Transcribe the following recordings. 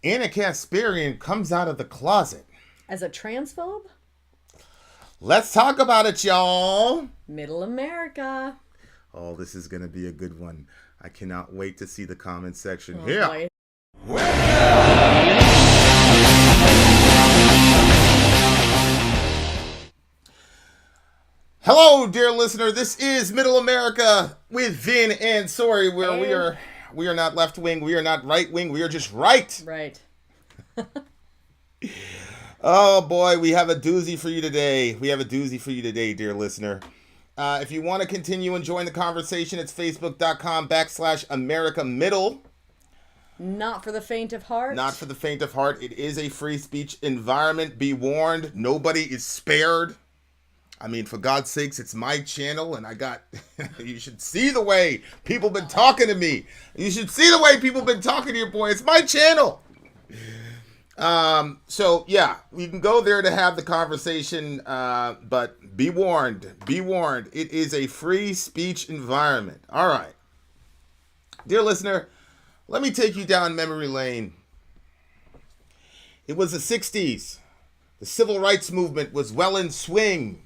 Anna Kasparian comes out of the closet. As a transphobe? Let's talk about it, y'all. Middle America. Oh, this is going to be a good one. I cannot wait to see the comment section. Oh, Here. boy. Hello, dear listener. This is Middle America with Vin and Sori, where Hey. we are not left wing, we are not right wing, we are just right. Right. Oh boy, we have a doozy for you today. Dear listener. If you want to continue and join the conversation, it's facebook.com/America Middle. Not for the faint of heart. Not for the faint of heart. It is a free speech environment. Be warned, nobody is spared. I mean, for God's sakes, it's my channel, and you should see the way people been talking to me. You should see the way people been talking to your boy. It's my channel. So yeah, you can go there to have the conversation, but be warned. It is a free speech environment. All right. Dear listener, let me take you down memory lane. It was the 60s. The civil rights movement was well in swing.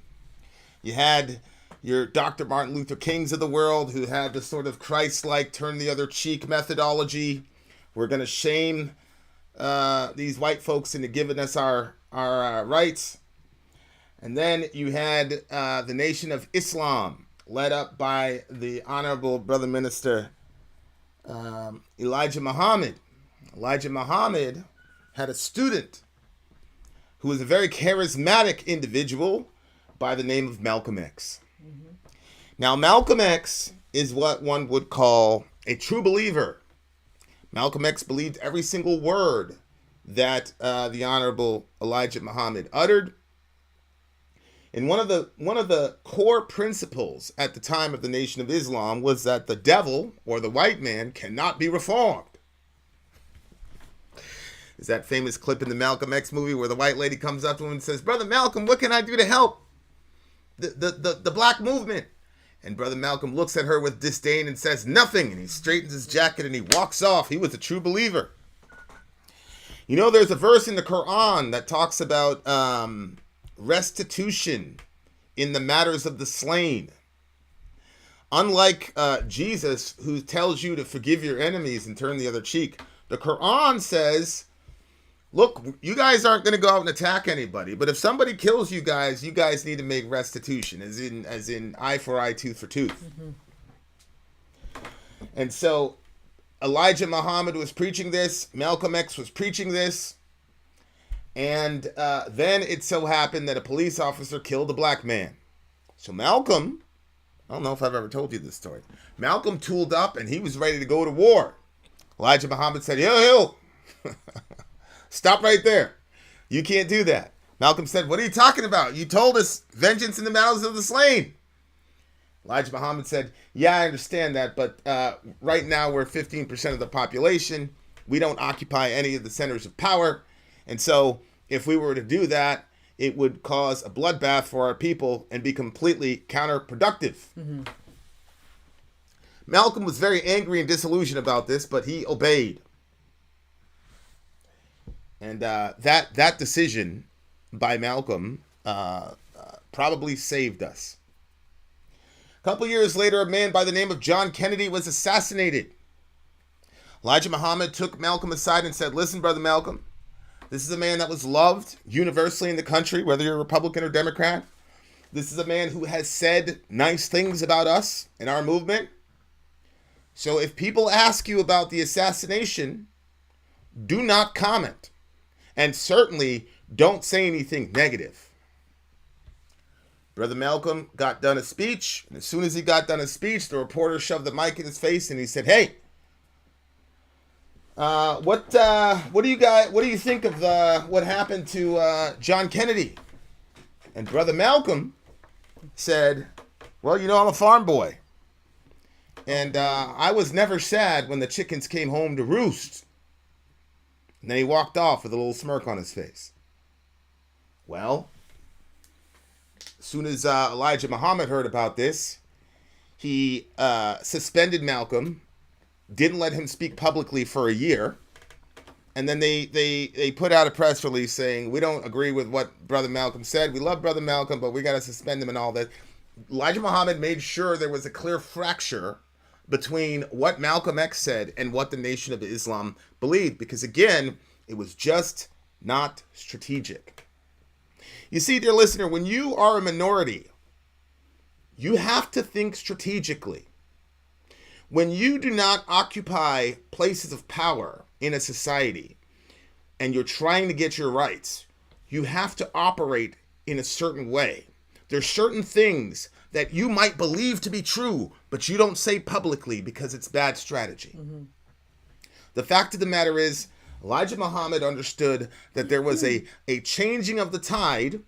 You had your Dr. Martin Luther Kings of the world who had the sort of Christ-like turn the other cheek methodology. We're going to shame these white folks into giving us our rights. And then you had the Nation of Islam, led up by the Honorable Brother Minister Elijah Muhammad. Elijah Muhammad had a student who was a very charismatic individual by the name of Malcolm X. Mm-hmm. Now, Malcolm X is what one would call a true believer. Malcolm X believed every single word that the Honorable Elijah Muhammad uttered. And one of the core principles at the time of the Nation of Islam was that the devil, or the white man, cannot be reformed. There's that famous clip in the Malcolm X movie where the white lady comes up to him and says, "Brother Malcolm, what can I do to help the black movement?" And Brother Malcolm looks at her with disdain and says nothing, and he straightens his jacket and he walks off. He was a true believer. You know, there's a verse in the Quran that talks about restitution in the matters of the slain. Unlike Jesus, who tells you to forgive your enemies and turn the other cheek, the Quran says, look, you guys aren't going to go out and attack anybody, but if somebody kills you guys need to make restitution, as in eye for eye, tooth for tooth. Mm-hmm. And so Elijah Muhammad was preaching this, Malcolm X was preaching this, and then it so happened that a police officer killed a black man. So Malcolm, I don't know if I've ever told you this story, Malcolm tooled up and he was ready to go to war. Elijah Muhammad said, yo, stop right there. You can't do that. Malcolm said, what are you talking about? You told us vengeance in the mouths of the slain. Elijah Muhammad said, yeah, I understand that, but right now we're 15% of the population. We don't occupy any of the centers of power. And so if we were to do that, it would cause a bloodbath for our people and be completely counterproductive. Mm-hmm. Malcolm was very angry and disillusioned about this, but he obeyed. And that decision by Malcolm probably saved us. A couple years later, a man by the name of John Kennedy was assassinated. Elijah Muhammad took Malcolm aside and said, listen, Brother Malcolm, this is a man that was loved universally in the country, whether you're a Republican or Democrat. This is a man who has said nice things about us and our movement. So if people ask you about the assassination, do not comment. And certainly don't say anything negative. Brother Malcolm got done a speech. And as soon as he got done a speech, the reporter shoved the mic in his face and he said, hey, what do you think of what happened to John Kennedy? And Brother Malcolm said, well, you know, I'm a farm boy. And I was never sad when the chickens came home to roost. And then he walked off with a little smirk on his face. Well, as soon as Elijah Muhammad heard about this, he suspended Malcolm, didn't let him speak publicly for a year, And then they put out a press release saying, we don't agree with what Brother Malcolm said. We love Brother Malcolm, but we got to suspend him and all that. Elijah Muhammad made sure there was a clear fracture between what Malcolm X said and what the Nation of Islam believed. Because again, it was just not strategic. You see, dear listener, when you are a minority, you have to think strategically. When you do not occupy places of power in a society and you're trying to get your rights, you have to operate in a certain way. There's certain things that you might believe to be true, but you don't say publicly because it's bad strategy. Mm-hmm. The fact of the matter is, Elijah Muhammad understood that there was a changing of the tide,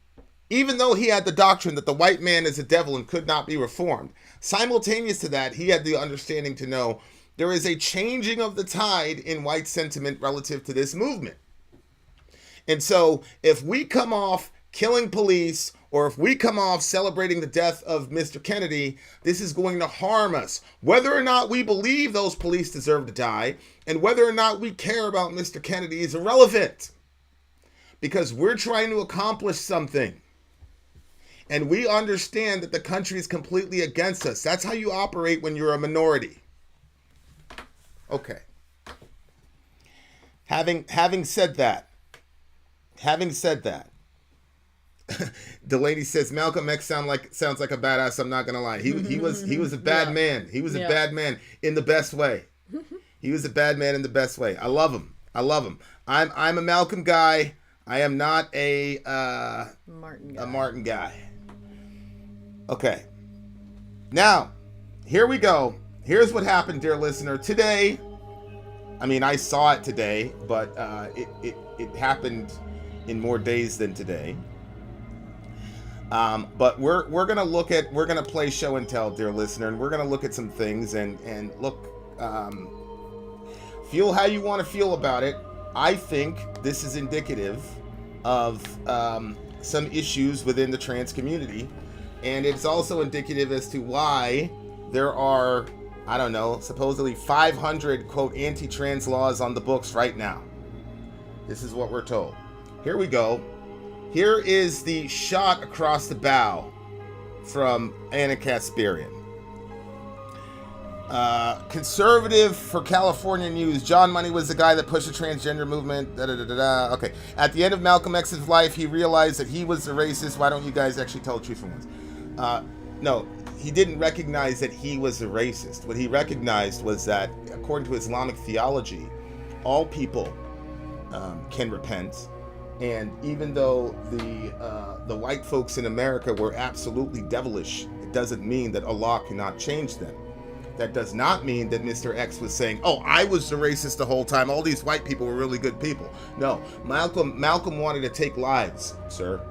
even though he had the doctrine that the white man is a devil and could not be reformed. Simultaneous to that, he had the understanding to know there is a changing of the tide in white sentiment relative to this movement. And so if we come off killing police, or if we come off celebrating the death of Mr. Kennedy, this is going to harm us. Whether or not we believe those police deserve to die, and whether or not we care about Mr. Kennedy is irrelevant. Because we're trying to accomplish something. And we understand that the country is completely against us. That's how you operate when you're a minority. Okay. Having said that, Delaney says Malcolm X sounds like a badass. I'm not gonna lie. He was a bad man. He was a bad man in the best way. He was a bad man in the best way. I love him. I'm a Malcolm guy. I am not a Martin guy. Okay. Now, here we go. Here's what happened, dear listener. Gay. I mean, I saw it today, but it happened in more days than today. But we're gonna play show and tell, dear listener, and we're gonna look at some things and look, feel how you want to feel about it. I think this is indicative of some issues within the trans community, and it's also indicative as to why there are, I don't know, supposedly 500 quote anti-trans laws on the books right now. This is what we're told. Here we go. Here is the shot across the bow from Anna Kasparian. Conservative for California News. John Money was the guy that pushed the transgender movement. Okay. At the end of Malcolm X's life, he realized that he was a racist. Why don't you guys actually tell the truth for once? No, he didn't recognize that he was a racist. What he recognized was that, according to Islamic theology, all people can repent. And even though the white folks in America were absolutely devilish, it doesn't mean that Allah cannot change them. That does not mean that Mr. X was saying, oh, I was the racist the whole time. All these white people were really good people. No, Malcolm wanted to take lives, sir.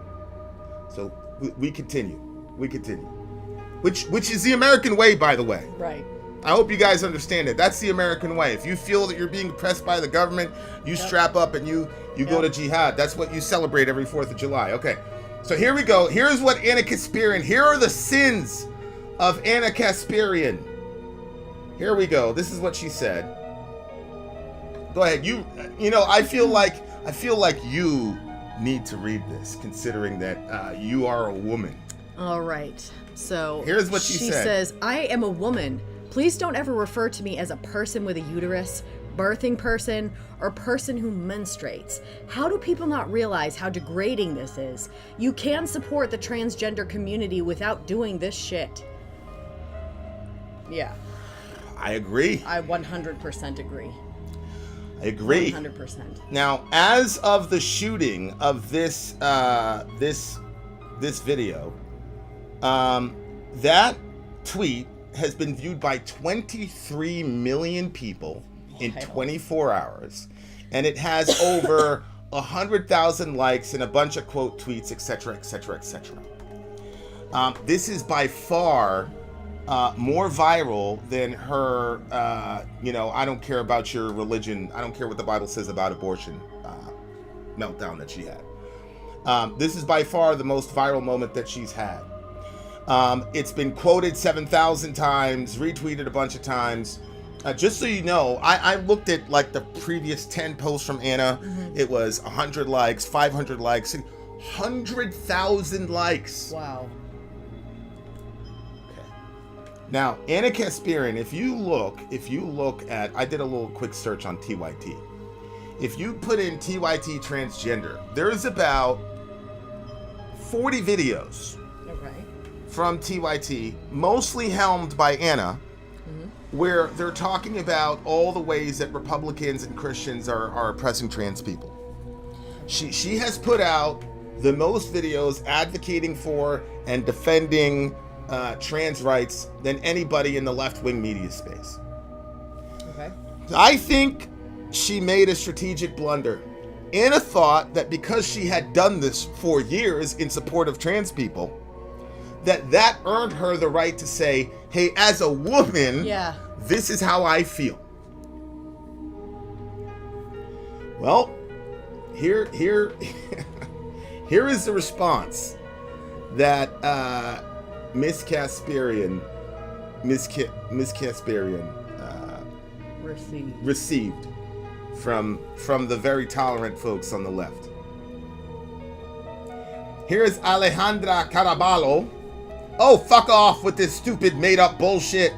So we continue. Which is the American way, by the way. Right. I hope you guys understand it. That's the American way. If you feel that you're being oppressed by the government, you strap up and you go to jihad. That's what you celebrate every 4th of July. Okay, so here we go. Here's what Anna Kasparian, here are the sins of Anna Kasparian. Here we go. This is what she said. Go ahead. I feel like you need to read this, considering that you are a woman. All right. So here's what she said. She says, I am a woman. Please don't ever refer to me as a person with a uterus, birthing person, or person who menstruates. How do people not realize how degrading this is? You can support the transgender community without doing this shit. Yeah. I agree. I 100% agree. I agree. 100%. Now, as of the shooting of this video, that tweet has been viewed by 23 million people in 24 hours, and it has over 100,000 likes and a bunch of quote tweets, etc., etc., etc. This is by far more viral than her, I don't care about your religion, I don't care what the Bible says about abortion meltdown that she had. This is by far the most viral moment that she's had. It's been quoted 7,000 times, retweeted a bunch of times. Just so you know, I looked at like the previous 10 posts from Anna. It was 100 likes, 500 likes, 100,000 likes. Wow. Okay. Now, Anna Kasparian, if you look at, I did a little quick search on TYT. If you put in TYT transgender, there's about 40 videos from TYT, mostly helmed by Anna, where they're talking about all the ways that Republicans and Christians are oppressing trans people. She has put out the most videos advocating for and defending trans rights than anybody in the left-wing media space. Okay. I think she made a strategic blunder. Anna thought that because she had done this for years in support of trans people, that earned her the right to say, hey, as a woman, this is how I feel. Well, here is the response that Miss Kasparian received from the very tolerant folks on the left. Here is Alejandra Caraballo. Oh, fuck off with this stupid made-up bullshit.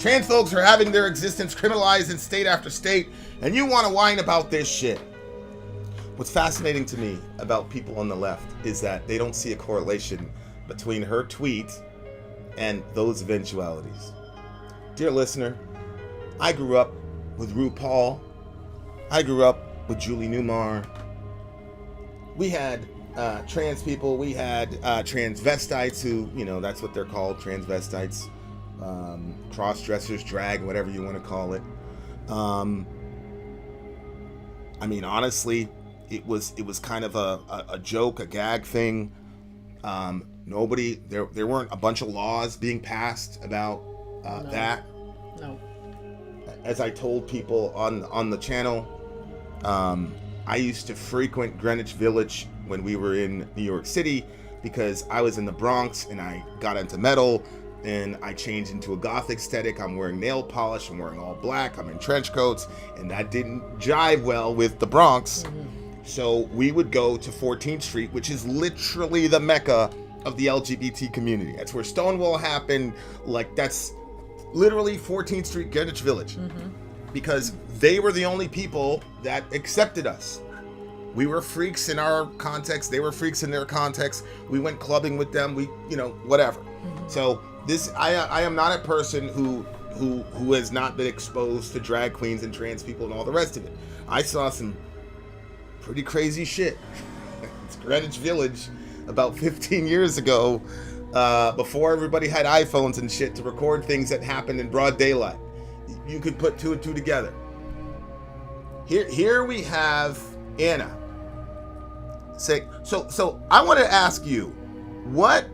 Trans folks are having their existence criminalized in state after state, and you want to whine about this shit. What's fascinating to me about people on the left is that they don't see a correlation between her tweet and those eventualities. Dear listener, I grew up with RuPaul. I grew up with Julie Newmar. We had trans people. We had transvestites who, that's what they're called, transvestites. Cross-dressers, drag, whatever you want to call it. I mean, honestly, it was kind of a joke, a gag thing. There weren't a bunch of laws being passed about that. No. As I told people on the channel, I used to frequent Greenwich Village when we were in New York City because I was in the Bronx and I got into metal and I changed into a gothic aesthetic. I'm wearing nail polish, I'm wearing all black, I'm in trench coats, and that didn't jive well with the Bronx. So we would go to 14th Street, which is literally the mecca of the LGBT community. That's where Stonewall happened. Like, that's literally 14th Street, Greenwich Village. Because they were the only people that accepted us. We were freaks in our context. They were freaks in their context. We went clubbing with them. We, whatever. So this, I am not a person who has not been exposed to drag queens and trans people and all the rest of it. I saw some pretty crazy shit. It's Greenwich Village about 15 years ago, before everybody had iPhones and shit to record things that happened in broad daylight. You could put two and two together. Here we have Anna. So I want to ask you, what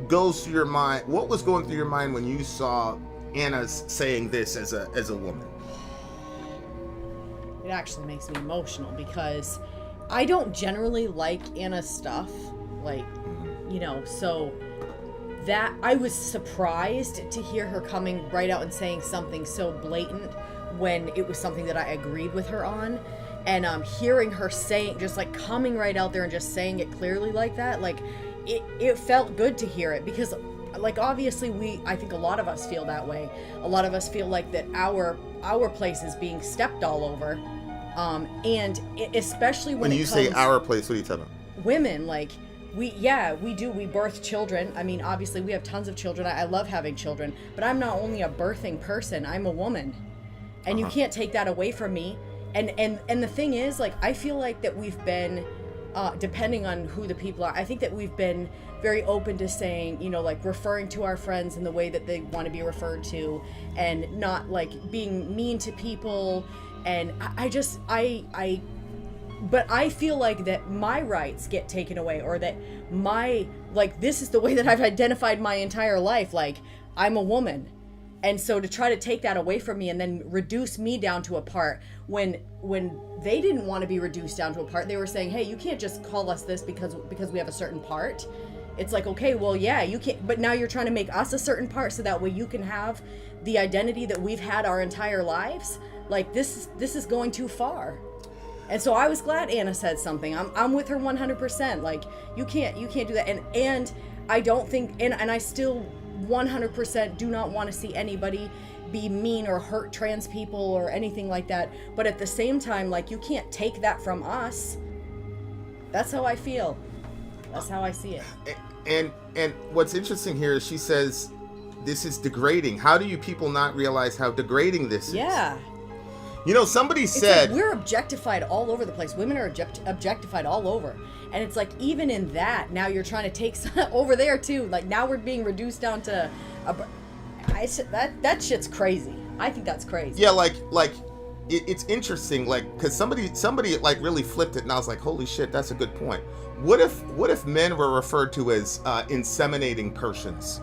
goes through your mind? What was going through your mind when you saw Anna saying this as a woman? It actually makes me emotional because I don't generally like Anna's stuff, so that I was surprised to hear her coming right out and saying something so blatant when it was something that I agreed with her on. And hearing her saying, just like coming right out there and just saying it clearly like that, like it felt good to hear it because like obviously I think a lot of us feel that way. A lot of us feel like that our place is being stepped all over. Especially when you say our place, what are you talking about? Women, like we birth children. I mean, obviously we have tons of children. I love having children, but I'm not only a birthing person, I'm a woman. And you can't take that away from me. And the thing is, like, I feel like that we've been, depending on who the people are, I think that we've been very open to saying, like referring to our friends in the way that they want to be referred to and not like being mean to people. And but I feel like that my rights get taken away or that this is the way that I've identified my entire life. Like, I'm a woman. And so to try to take that away from me and then reduce me down to a part when they didn't want to be reduced down to a part, they were saying, hey, you can't just call us this because we have a certain part. It's like, okay, well, yeah, you can't, but now you're trying to make us a certain part so that way you can have the identity that we've had our entire lives, like this is going too far. And so I was glad Anna said something. I'm with her 100%. Like you can't do that. And I don't think, and I still 100% do not want to see anybody be mean or hurt trans people or anything like that. But at the same time, like, you can't take that from us. That's how I feel. That's how I see it. And what's interesting here is she says this is degrading. How do you people not realize how degrading this is? Yeah. You know, somebody said... Like we're objectified all over the place. Women are objectified all over. And it's like, even in that, now you're trying to take over there too. Like, now we're being reduced down to... that shit's crazy. I think that's crazy. Yeah, it's interesting, like, because somebody like really flipped it, and I was like, holy shit, that's a good point. What if men were referred to as inseminating persons?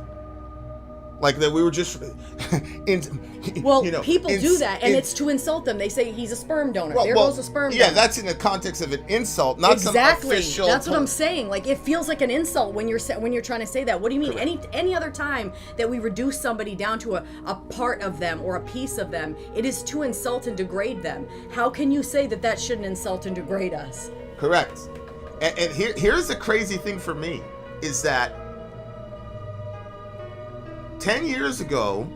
Like that we were just people do that, and it's to insult them. They say he's a sperm donor. There goes a sperm donor. Yeah, that's in the context of an insult, not exactly. some official. That's what I'm saying. Like, it feels like an insult when you're trying to say that. What do you mean? Correct. Any other time that we reduce somebody down to a part of them or a piece of them, it is to insult and degrade them. How can you say that shouldn't insult and degrade us? Correct. And here's the crazy thing for me is that 10 years ago,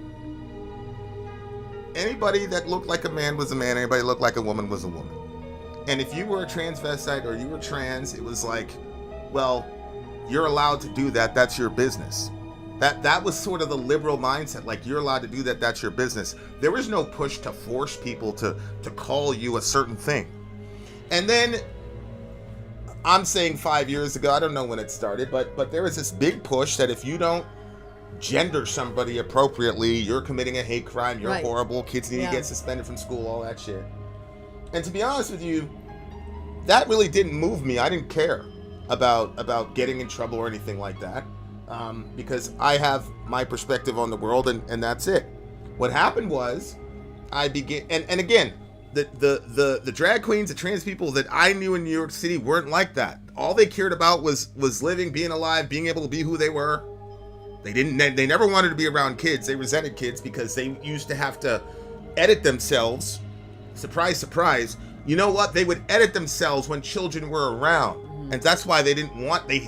anybody that looked like a man was a man, anybody that looked like a woman was a woman. And if you were a transvestite or you were trans, it was like, well, you're allowed to do that, that's your business. That was sort of the liberal mindset, like you're allowed to do that, that's your business. There was no push to force people to call you a certain thing. And then, I'm saying 5 years ago, I don't know when it started, but there was this big push that if you don't gender somebody appropriately, you're committing a hate crime, you're horrible, kids need to get suspended from school, all that shit. And to be honest with you, that really didn't move me. I didn't care about getting in trouble or anything like that, because I have my perspective on the world, and that's it. What happened was I began, and again, the drag queens, the trans people that I knew in New York City weren't like that. All they cared about was living, being alive, being able to be who they were. They never wanted to be around kids. They resented kids because they used to have to edit themselves. Surprise, surprise. You know what? They would edit themselves when children were around. Mm-hmm. And that's why they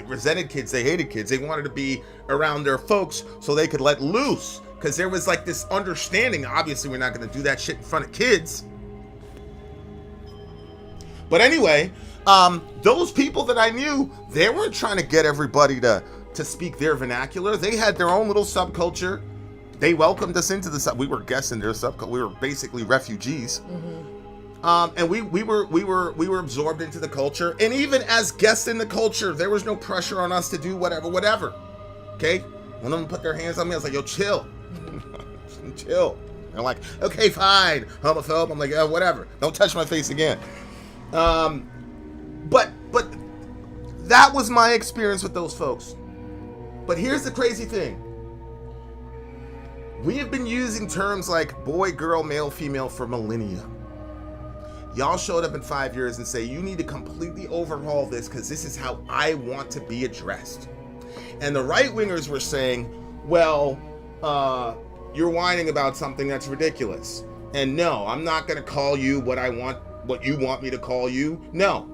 resented kids. They hated kids. They wanted to be around their folks so they could let loose. Because there was like this understanding. Obviously, we're not going to do that shit in front of kids. But anyway, those people that I knew, they weren't trying to get everybody to speak their vernacular. They had their own little subculture. They welcomed us into the we were guests in their subculture. We were basically refugees. Mm-hmm. And we were absorbed into the culture. And even as guests in the culture, there was no pressure on us to do whatever. Okay? One of them put their hands on me. I was like, yo, chill. Chill. And I'm like, okay, fine. Homophobe. I'm like, yeah, whatever. Don't touch my face again. But that was my experience with those folks. But here's the crazy thing. We have been using terms like boy, girl, male, female for millennia. Y'all showed up in 5 years and say, you need to completely overhaul this because this is how I want to be addressed. And the right-wingers were saying, well, you're whining about something that's ridiculous. And no, I'm not going to call you what you want me to call you. No.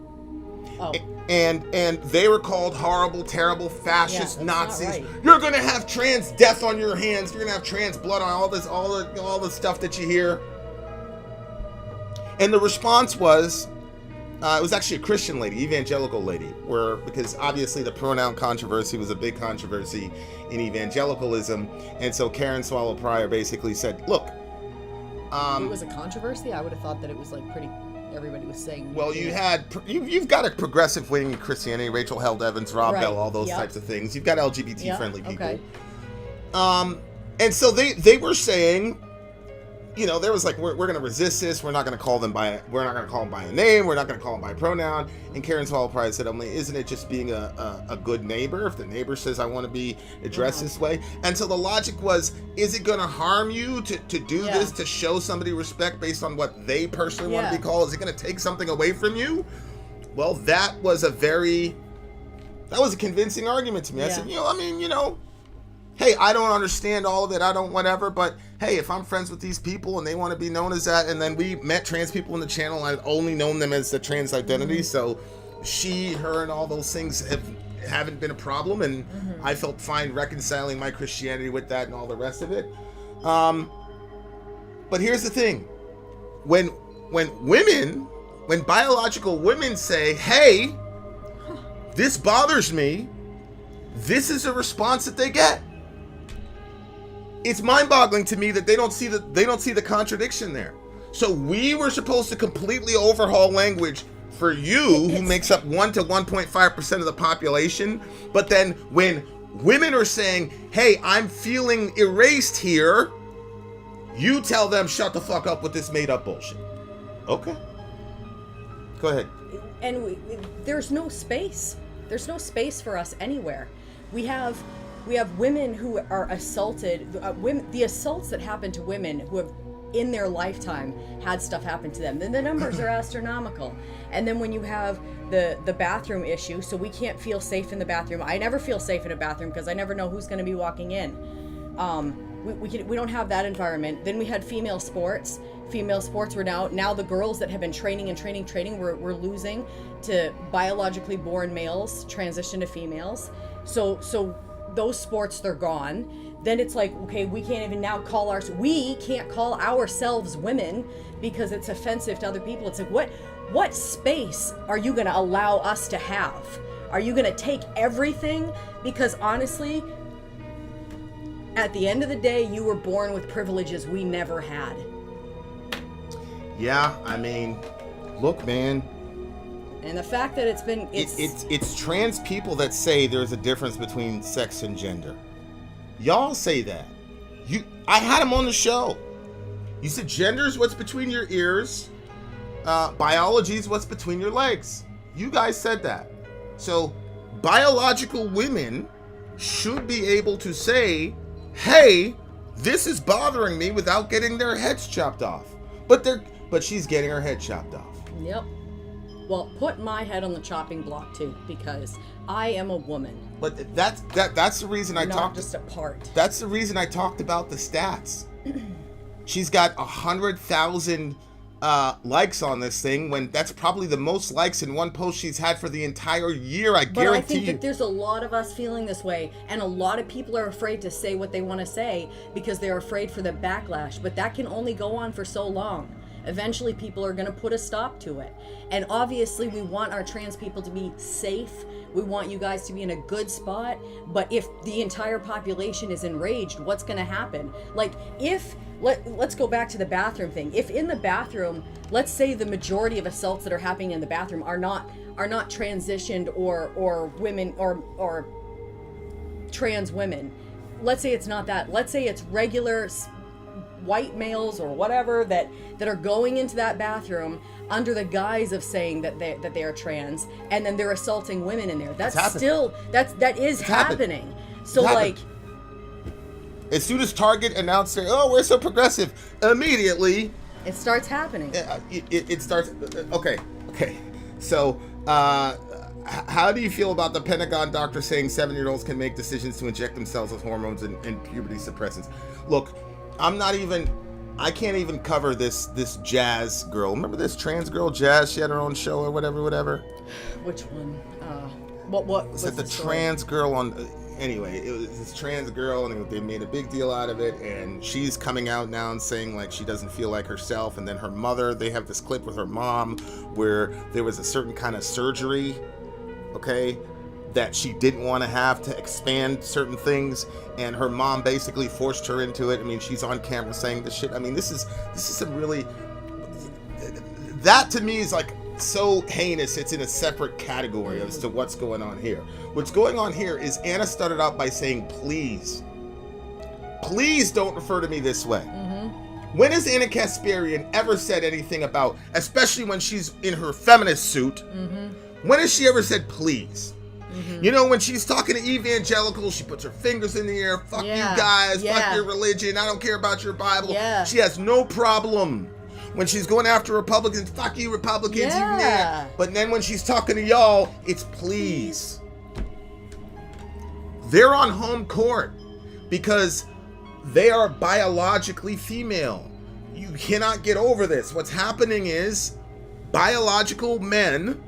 Oh. And they were called horrible, terrible, fascist Nazis. Right. You're gonna have trans death on your hands. You're gonna have trans blood on all the stuff that you hear. And the response was, it was actually a Christian lady, evangelical lady, because obviously the pronoun controversy was a big controversy in evangelicalism, and so Karen Swallow Prior basically said, look. It was a controversy? I would have thought that it was like pretty. Everybody was saying. Well, you've got a progressive wing in Christianity, Rachel Held Evans, Rob Bell, all those types of things. You've got LGBT friendly people. Okay. And so they were saying, there was like, we're going to resist this. We're not going to call them by a name. We're not going to call them by a pronoun. And Karen Swallow Price said, isn't it just being a good neighbor? If the neighbor says, I want to be addressed this way. And so the logic was, is it going to harm you to do this, to show somebody respect based on what they personally want to be called? Is it going to take something away from you? Well, that was a convincing argument to me. I said, hey, I don't understand all of it, I don't whatever, but hey, if I'm friends with these people and they want to be known as that, and then we met trans people in the channel, I've only known them as the trans identity, so she, her, and all those things haven't been a problem, and I felt fine reconciling my Christianity with that and all the rest of it. But here's the thing. When biological women say, hey, this bothers me, this is a response that they get. It's mind-boggling to me that they don't see the contradiction there. So we were supposed to completely overhaul language for you, who makes up 1 to 1.5% of the population. But then when women are saying, hey, I'm feeling erased here, you tell them, shut the fuck up with this made-up bullshit. Okay. Go ahead. And there's no space. There's no space for us anywhere. We have women who are assaulted. The assaults that happen to women who have, in their lifetime, had stuff happen to them. Then the numbers are astronomical. And then when you have the bathroom issue, so we can't feel safe in the bathroom. I never feel safe in a bathroom because I never know who's going to be walking in. We don't have that environment. Then we had female sports. Female sports were now the girls that have been training, we're losing to biologically born males transition to females. So those sports, they're gone. Then it's like, okay, we can't even now we can't call ourselves women because it's offensive to other people. It's like, what space are you going to allow us to have? Are you going to take everything? Because honestly, at the end of the day, you were born with privileges we never had. Yeah, I mean, look, man. And the fact that it's trans people that say there's a difference between sex and gender. Y'all say that. I had them on the show. You said gender is what's between your ears. Biology is what's between your legs. You guys said that. So biological women should be able to say, hey, this is bothering me without getting their heads chopped off. But she's getting her head chopped off. Yep. Well, put my head on the chopping block too, because I am a woman. But that's the reason I talked. Not just a part. That's the reason I talked about the stats. She's got 100,000 likes on this thing, when that's probably the most likes in one post she's had for the entire year. I guarantee you. But I think that there's a lot of us feeling this way, and a lot of people are afraid to say what they want to say because they're afraid for the backlash. But that can only go on for so long. Eventually, people are going to put a stop to it. And obviously, we want our trans people to be safe. We want you guys to be in a good spot. But if the entire population is enraged, what's going to happen? Like, let's go back to the bathroom thing. If in the bathroom, let's say the majority of assaults that are happening in the bathroom are not transitioned or women or trans women. Let's say it's not that. Let's say it's regular white males or whatever that are going into that bathroom under the guise of saying that they are trans, and then they're assaulting women in there. That is happening. So like, as soon as Target announced we're so progressive, immediately it starts happening. It starts. Okay. So how do you feel about the Pentagon doctor saying 7-year-olds can make decisions to inject themselves with hormones and puberty suppressants? Look, I can't even cover this Jazz girl. Remember this trans girl, Jazz? She had her own show or whatever. Which one? What was it? The trans girl on. Anyway, it was this trans girl, and they made a big deal out of it. And she's coming out now and saying like she doesn't feel like herself. And then her mother, they have this clip with her mom where there was a certain kind of surgery, okay, that she didn't want to have to expand certain things, and her mom basically forced her into it. I mean, she's on camera saying this shit. I mean, this is some really, that to me is like so heinous. It's in a separate category as to what's going on here. What's going on here is Anna started out by saying, please don't refer to me this way. When has Anna Kasparian ever said anything about, especially when she's in her feminist suit, when has she ever said please? You know, when she's talking to evangelicals, she puts her fingers in the air. Fuck you guys. Fuck your religion. I don't care about your Bible. She has no problem. When she's going after Republicans, fuck you Republicans. But then when she's talking to y'all, it's please. They're on home court. because they are biologically female. You cannot get over this. What's happening is biological men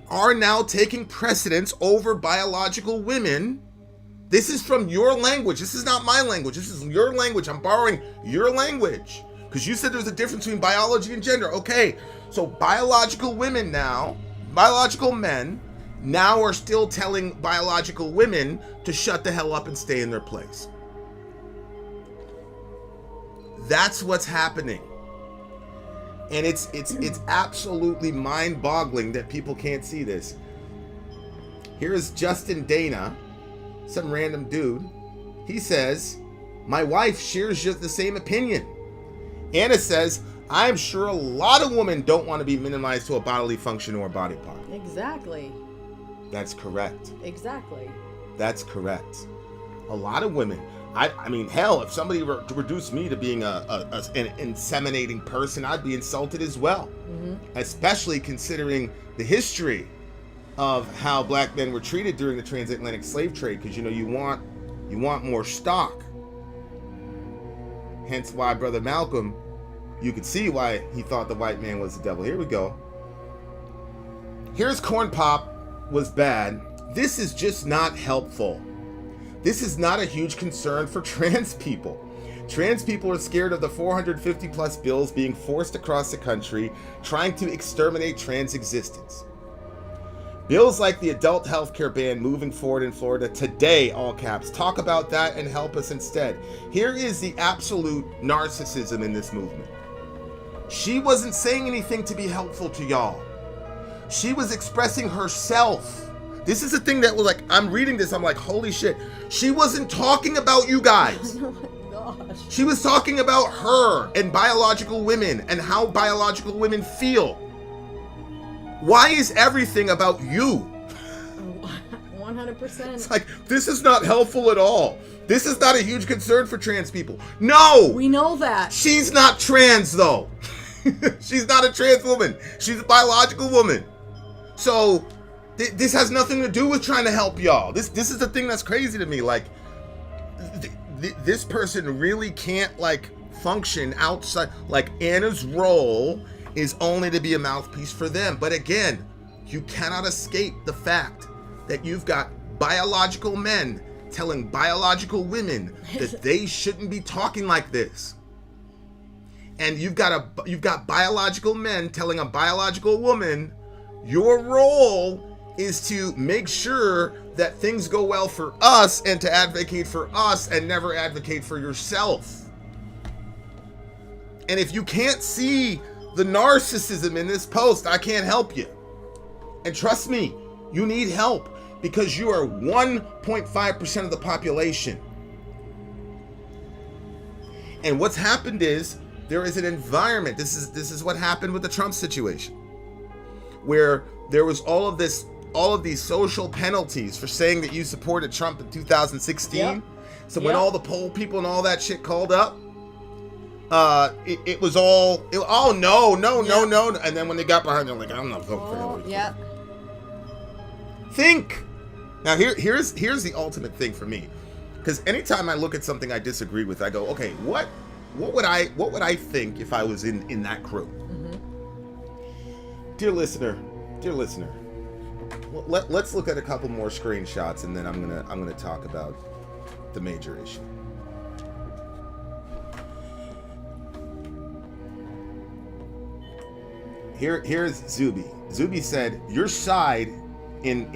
are now taking precedence over biological women. This is from your language. This is not my language. This is your language. I'm borrowing your language because you said there's a difference between biology and gender. Okay, so biological women now, biological men now are still telling biological women to shut the hell up and stay in their place. That's what's happening. And it's absolutely mind-boggling that people can't see this. Here's Justin Dana, some random dude. He says, my wife shares just the same opinion. Anna says, I'm sure a lot of women don't want to be minimized to a bodily function or a body part. Exactly. That's correct. Exactly. That's correct. A lot of women. I mean, hell, if somebody were to reduce me to being an inseminating person, I'd be insulted as well. Mm-hmm. Especially considering the history of how black men were treated during the transatlantic slave trade, because you want more stock. Hence why Brother Malcolm, you could see why he thought the white man was the devil. Here we go. Here's Corn Pop was bad. This is just not helpful. This is not a huge concern for trans people. Trans people are scared of the 450 plus bills being forced across the country trying to exterminate trans existence. Bills like the adult health care ban moving forward in Florida today, all caps. Talk about that and help us instead. Here is the absolute narcissism in this movement. She wasn't saying anything to be helpful to y'all. She was expressing herself. This is the thing that was like, I'm reading this, I'm like, holy shit. She wasn't talking about you guys. Oh my gosh. She was talking about her and biological women and how biological women feel. Why is everything about you? 100%. It's like, this is not helpful at all. This is not a huge concern for trans people. No! We know that. She's not trans, though. She's not a trans woman. She's a biological woman. So, this has nothing to do with trying to help y'all. This is the thing that's crazy to me. Like, this person really can't, like, function outside. Like, Anna's role is only to be a mouthpiece for them. But again, you cannot escape the fact that you've got biological men telling biological women that they shouldn't be talking like this. And you've got biological men telling a biological woman, your role is to make sure that things go well for us and to advocate for us and never advocate for yourself. And if you can't see the narcissism in this post, I can't help you. And trust me, you need help because you are 1.5% of the population. And what's happened is there is an environment. This is what happened with the Trump situation, where there was all of these social penalties for saying that you supported Trump in 2016. Yep. So when all the poll people and all that shit called up, it was all, no. And then when they got behind, they're like, I'm not voting for Hillary. Yeah. Think. Now here's the ultimate thing for me. Because anytime I look at something I disagree with, I go, okay, what would I think if I was in that crew? Mm-hmm. Dear listener, let's look at a couple more screenshots, and then I'm gonna talk about the major issue. Here's Zuby. Zuby said, "Your side in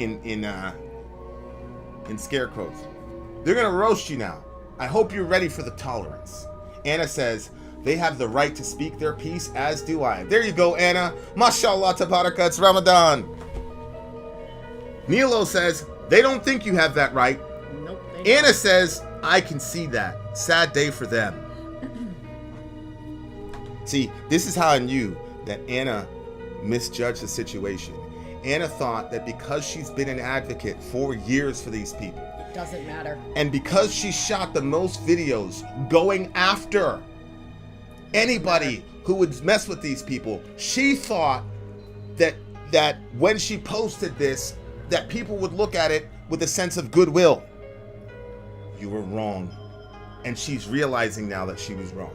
scare quotes. They're gonna roast you now. I hope you're ready for the tolerance." Anna says, "They have the right to speak their piece, as do I." There you go, Anna. Mashallah, tabaraka, it's Ramadan. Nilo says, "They don't think you have that right." Nope. Anna says, "I can see that. Sad day for them." See, this is how I knew that Anna misjudged the situation. Anna thought that because she's been an advocate for years for these people, it doesn't matter. And because she shot the most videos going after anybody who would mess with these people, she thought that when she posted this, that people would look at it with a sense of goodwill. you were wrong. And she's realizing now that she was wrong.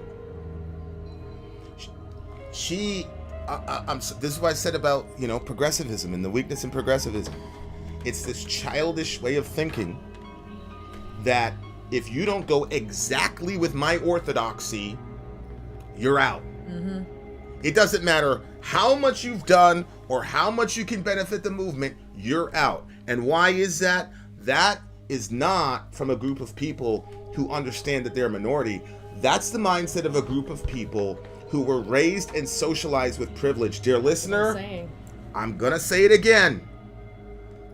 This is what I said about, progressivism and the weakness in progressivism. It's this childish way of thinking that if you don't go exactly with my orthodoxy, you're out. Mm-hmm. It doesn't matter how much you've done or how much you can benefit the movement, you're out. And why is that? That is not from a group of people who understand that they're a minority. That's the mindset of a group of people who were raised and socialized with privilege. Dear listener, I'm gonna say it again.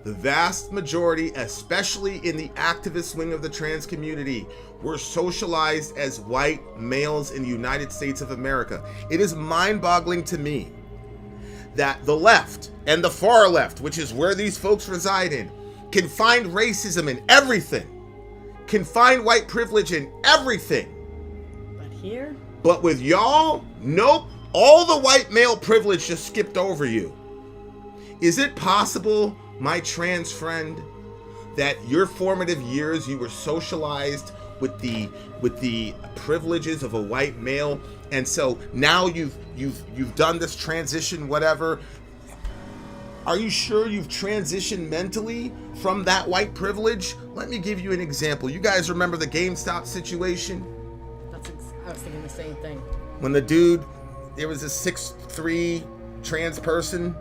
The vast majority, especially in the activist wing of the trans community, were socialized as white males in the United States of America. It is mind-boggling to me that the left and the far left, which is where these folks reside in, can find racism in everything, can find white privilege in everything. But here? But with y'all, nope, all the white male privilege just skipped over you. Is it possible, my trans friend, that your formative years you were socialized with the privileges of a white male, and so now you've done this transition, whatever? Are you sure you've transitioned mentally from that white privilege? Let me give you an example. You guys remember the GameStop situation? I was thinking the same thing. When there was a 6'3" trans person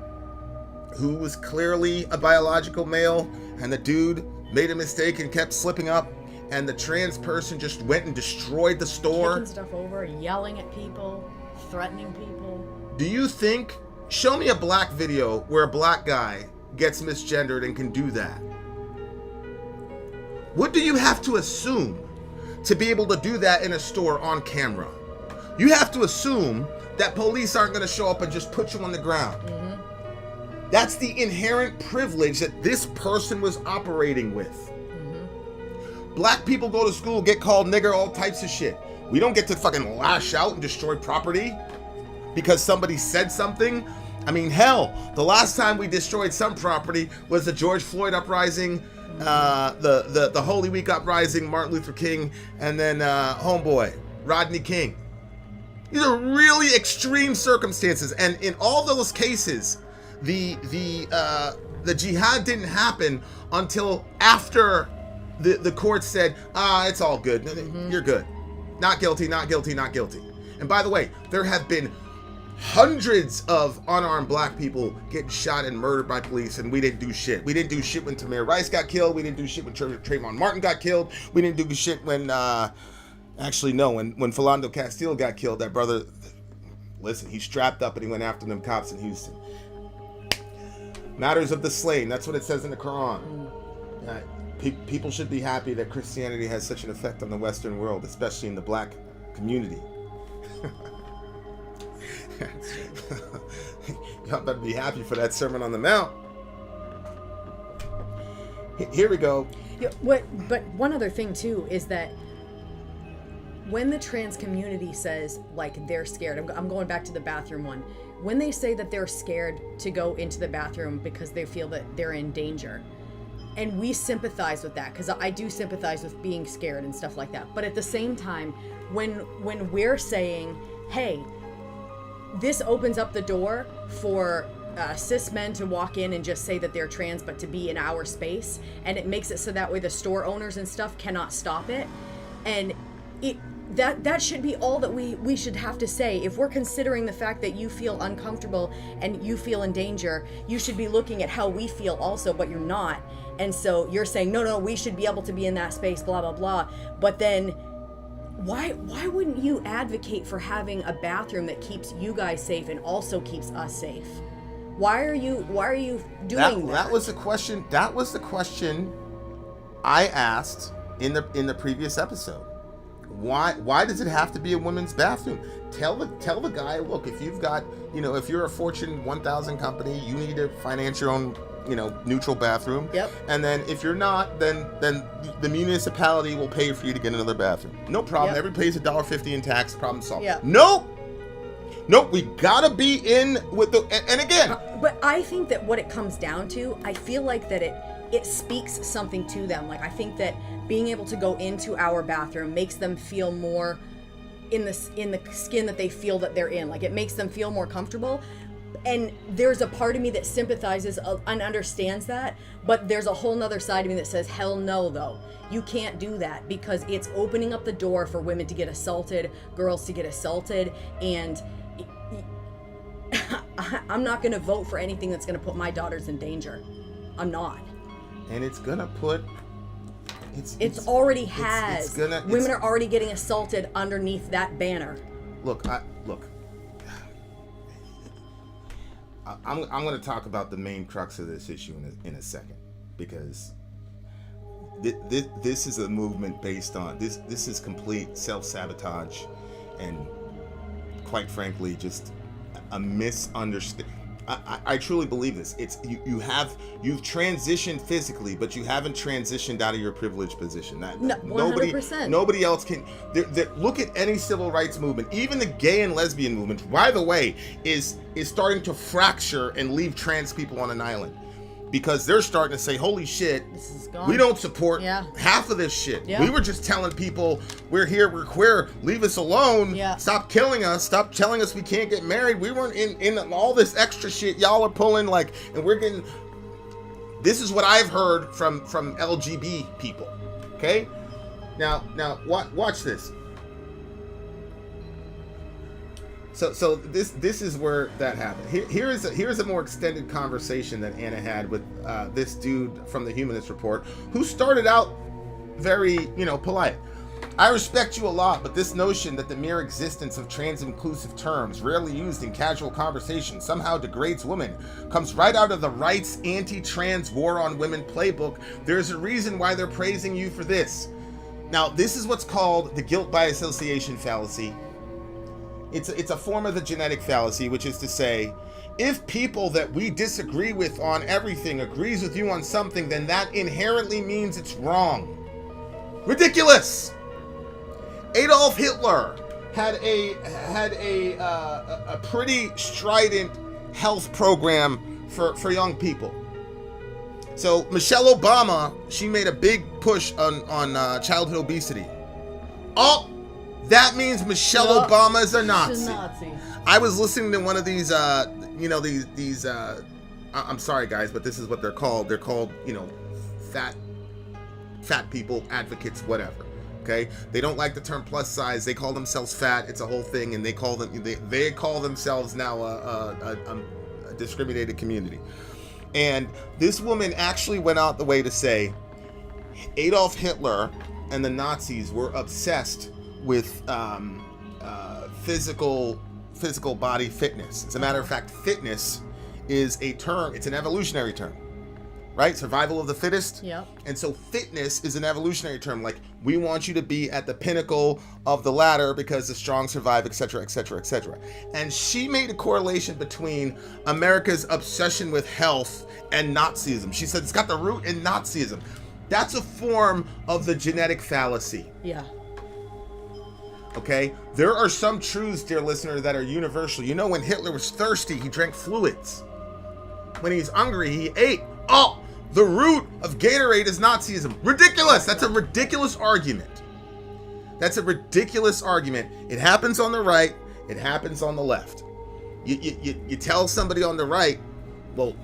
who was clearly a biological male, and the dude made a mistake and kept slipping up, and the trans person just went and destroyed the store. Kicking stuff over, yelling at people, threatening people. Do you think, show me a black video where a black guy gets misgendered and can do that. What do you have to assume to be able to do that in a store on camera? You have to assume that police aren't going to show up and just put you on the ground. Mm-hmm. That's the inherent privilege that this person was operating with. Mm-hmm. Black people go to school, get called nigger, all types of shit. We don't get to fucking lash out and destroy property because somebody said something. I mean, hell, the last time we destroyed some property was the George Floyd uprising, the Holy Week uprising, Martin Luther King, and then homeboy, Rodney King. These are really extreme circumstances, and in all those cases, the jihad didn't happen until after the court said, it's all good, you're good, not guilty, not guilty, not guilty. And by the way, there have been hundreds of unarmed black people getting shot and murdered by police, and we didn't do shit. We didn't do shit when Tamir Rice got killed. We didn't do shit when Trayvon Martin got killed. We didn't do shit when, when Philando Castile got killed. That brother, listen, he strapped up and he went after them cops in Houston. Matters of the slain, that's what it says in the Quran. People should be happy that Christianity has such an effect on the Western world, especially in the black community. Y'all better be happy for that Sermon on the Mount. Here we go. Yeah, but one other thing too is that when the trans community says like they're scared, I'm going back to the bathroom one. When they say that they're scared to go into the bathroom because they feel that they're in danger, and we sympathize with that because I do sympathize with being scared and stuff like that. But at the same time, when we're saying, hey, this opens up the door for cis men to walk in and just say that they're trans, but to be in our space, and it makes it so that way the store owners and stuff cannot stop it, and that should be all that we should have to say. If we're considering the fact that you feel uncomfortable and you feel in danger, you should be looking at how we feel also, but you're not. And so you're saying, no, we should be able to be in that space, blah, blah, blah. But then why wouldn't you advocate for having a bathroom that keeps you guys safe and also keeps us safe? Why are you doing that? That was the question. That was the question I asked in the previous episode. Why does it have to be a women's bathroom? Tell the guy, look, if you've got, if you're a Fortune 1000 company, you need to finance your own, neutral bathroom. Yep. And then if you're not, then the municipality will pay for you to get another bathroom. No problem. Yep. Everybody pays $1.50 in tax. Problem solved. Yep. Nope. We gotta be in with the, and again. But I think that what it comes down to, I feel like that it speaks something to them. Like, I think that being able to go into our bathroom makes them feel more in the skin that they feel that they're in. Like, it makes them feel more comfortable. And there's a part of me that sympathizes and understands that, but there's a whole nother side of me that says, hell no, though. You can't do that, because it's opening up the door for women to get assaulted, girls to get assaulted, and I'm not going to vote for anything that's going to put my daughters in danger. I'm not. And it's going to put... It's already has. Women are already getting assaulted underneath that banner. Look, I'm going to talk about the main crux of this issue in a second, because this is a movement based on this is complete self-sabotage, and quite frankly, just a misunderstanding. I truly believe this. It's you've transitioned physically, but you haven't transitioned out of your privileged position. No, 100%. Nobody else can. Look at any civil rights movement, even the gay and lesbian movement. By the way, is starting to fracture and leave trans people on an island, because they're starting to say, "Holy shit, this is gone. We don't support half of this shit. Yeah. We were just telling people we're here, we're queer, leave us alone. Yeah. Stop killing us. Stop telling us we can't get married. We weren't in all this extra shit y'all are pulling, like, and we're getting." This is what I've heard from LGB people. Okay, now watch this. So this is where that happened. Here's a more extended conversation that Anna had with this dude from the Humanist Report, who started out very, polite. "I respect you a lot, but this notion that the mere existence of trans-inclusive terms, rarely used in casual conversation, somehow degrades women, comes right out of the right's anti-trans war on women playbook. There's a reason why they're praising you for this." Now, this is what's called the guilt by association fallacy. It's a form of the genetic fallacy, which is to say, if people that we disagree with on everything agrees with you on something, then that inherently means it's wrong. Ridiculous! Adolf Hitler had a pretty strident health program for young people. So Michelle Obama, she made a big push on childhood obesity. Oh, that means Michelle Obama is a Nazi. I was listening to one of these, these. I'm sorry, guys, but this is what they're called. They're called, fat people advocates, whatever. Okay, they don't like the term plus size. They call themselves fat. It's a whole thing, and they call themselves now a discriminated community. And this woman actually went out the way to say Adolf Hitler and the Nazis were obsessed with physical body fitness. As a matter of fact, fitness is a term. It's an evolutionary term, right? Survival of the fittest. Yeah. And so fitness is an evolutionary term. Like, we want you to be at the pinnacle of the ladder because the strong survive, etc., etc., etc. And she made a correlation between America's obsession with health and Nazism. She said it's got the root in Nazism. That's a form of the genetic fallacy. Yeah. Okay? There are some truths, dear listener, that are universal. When Hitler was thirsty, he drank fluids. When he's hungry, he ate. Oh, the root of Gatorade is Nazism. Ridiculous! That's a ridiculous argument. That's a ridiculous argument. It happens on the right. It happens on the left. You tell somebody on the right, well,